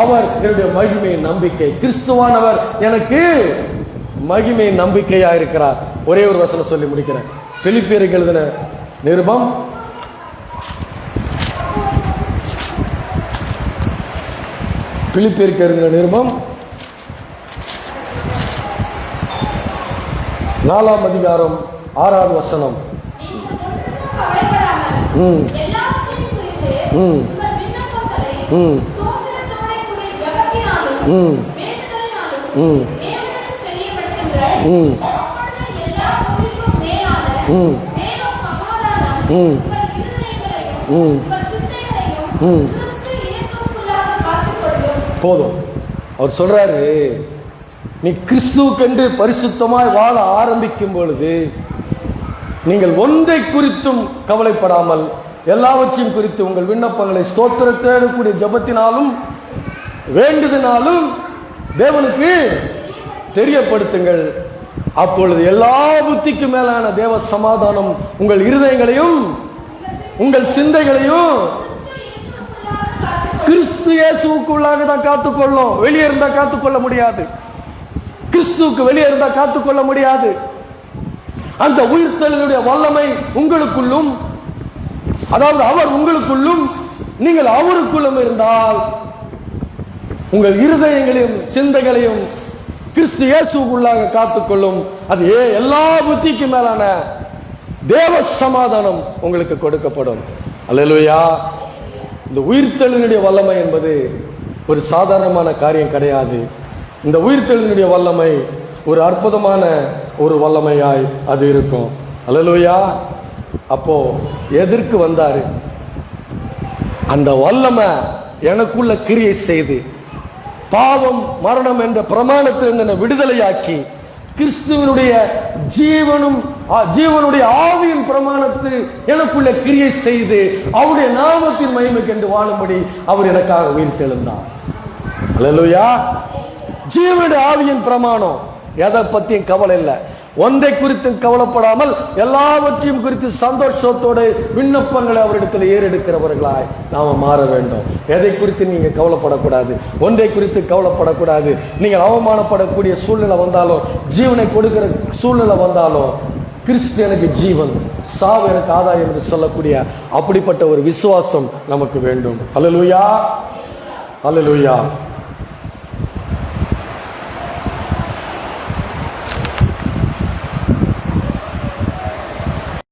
அவர் என்னுடைய மகிமை நம்பிக்கை, கிறிஸ்துவானவர் எனக்கு மகிமை நம்பிக்கையா இருக்கிறார். ஒரே ஒரு வசனம் சொல்லி முடிக்கிறேன். பிலிப்பியருக்கு எழுதின நிருபம் பிலிப்பியருக்கு எழுதின நிருபம் 4ஆம் அதிகாரம் 6வது வசனம். போதும். அவர் சொல்றாரு, நீ கிறிஸ்துவுக்கென்று பரிசுத்தமாய் வாழ ஆரம்பிக்கும் பொழுது நீங்கள் ஒன்றை குறித்தும் கவலைப்படாமல் எல்லாவற்றையும் குறித்து உங்கள் விண்ணப்பங்களை ஸ்தோத்திரத்தோடு கூடிய ஜெபத்தினாலும் வேண்டுதனாலும் தேவனுக்கு தெரியப்படுத்துங்கள். அப்பொழுது எல்லா புத்திக்கு மேலான தேவ சமாதானம் உங்கள் இருதயங்களையும் உங்கள் சிந்தைகளையும் கிறிஸ்து இயேசுவுக்குள்ளாக தான் காத்துக்கொள்ளும். வெளியே இருந்தா காத்துக்கொள்ள முடியாது, கிறிஸ்துவுக்கு வெளியே இருந்தா காத்துக்கொள்ள முடியாது. அந்த உயிர்த்தெழுதலுடைய வல்லமை உங்களுக்குள்ளும், அதாவது அவர் உங்களுக்குள்ளும் நீங்கள் அவருக்குள்ளும் இருந்தால் உங்கள் இருதயங்களையும் சிந்தைகளையும் கிறிஸ்து இயேசுவுக்குள்ளாக காத்துக்கொள்ளும். அது எல்லா புத்திக்கு மேலான தேவ சமாதானம் உங்களுக்கு கொடுக்கப்படும். அல்லேலூயா. இந்த உயிர்த்தெழுதலுடைய வல்லமை என்பது ஒரு சாதாரணமான காரியம் கிடையாது. இந்த உயிர்த்தெழுதலுடைய வல்லமை ஒரு அற்புதமான ஒரு வல்லமையாய் அது இருக்கும். அல்லேலூயா. அப்போ எதற்கு வந்தாரு? அந்த வல்லமை எனக்குள்ள கிரியை செய்து பாவம் மரணம் என்ற பிரமாணத்திலிருந்து விடுதலையாக்கி கிறிஸ்துவனுடைய ஜீவனுடைய ஆவியின் பிரமாணத்தை எனக்குள்ள கிரியை செய்து அவருடைய நாமத்தின் மகிமைக்கு என்று வாழும்படி அவர் எனக்காக உயிர்த்தெழுந்தார். அல்லேலூயா. ஜீவனுடைய ஆவியின் பிரமாணம் எதை பத்தியும் கவலை இல்லை. ஒன்றை குறித்து கவலைப்படாமல் எல்லாவற்றையும் குறித்து சந்தோஷத்தோடு விண்ணப்பங்களை அவரிடத்தில் ஏறெடுக்கிறவர்களாய் நாம மாற வேண்டும். எதை குறித்து நீங்க கவலைப்படக்கூடாது, ஒன்றை குறித்து கவலைப்படக்கூடாது. நீங்கள் அவமானப்படக்கூடிய சூழ்நிலை வந்தாலும், ஜீவனை கொடுக்கிற சூழ்நிலை வந்தாலும், கிறிஸ்து எனக்கு ஜீவன், சாவு எனக்கு ஆதாயம் என்று சொல்லக்கூடிய அப்படிப்பட்ட ஒரு விசுவாசம் நமக்கு வேண்டும். அல்லேலூயா, அல்லேலூயா.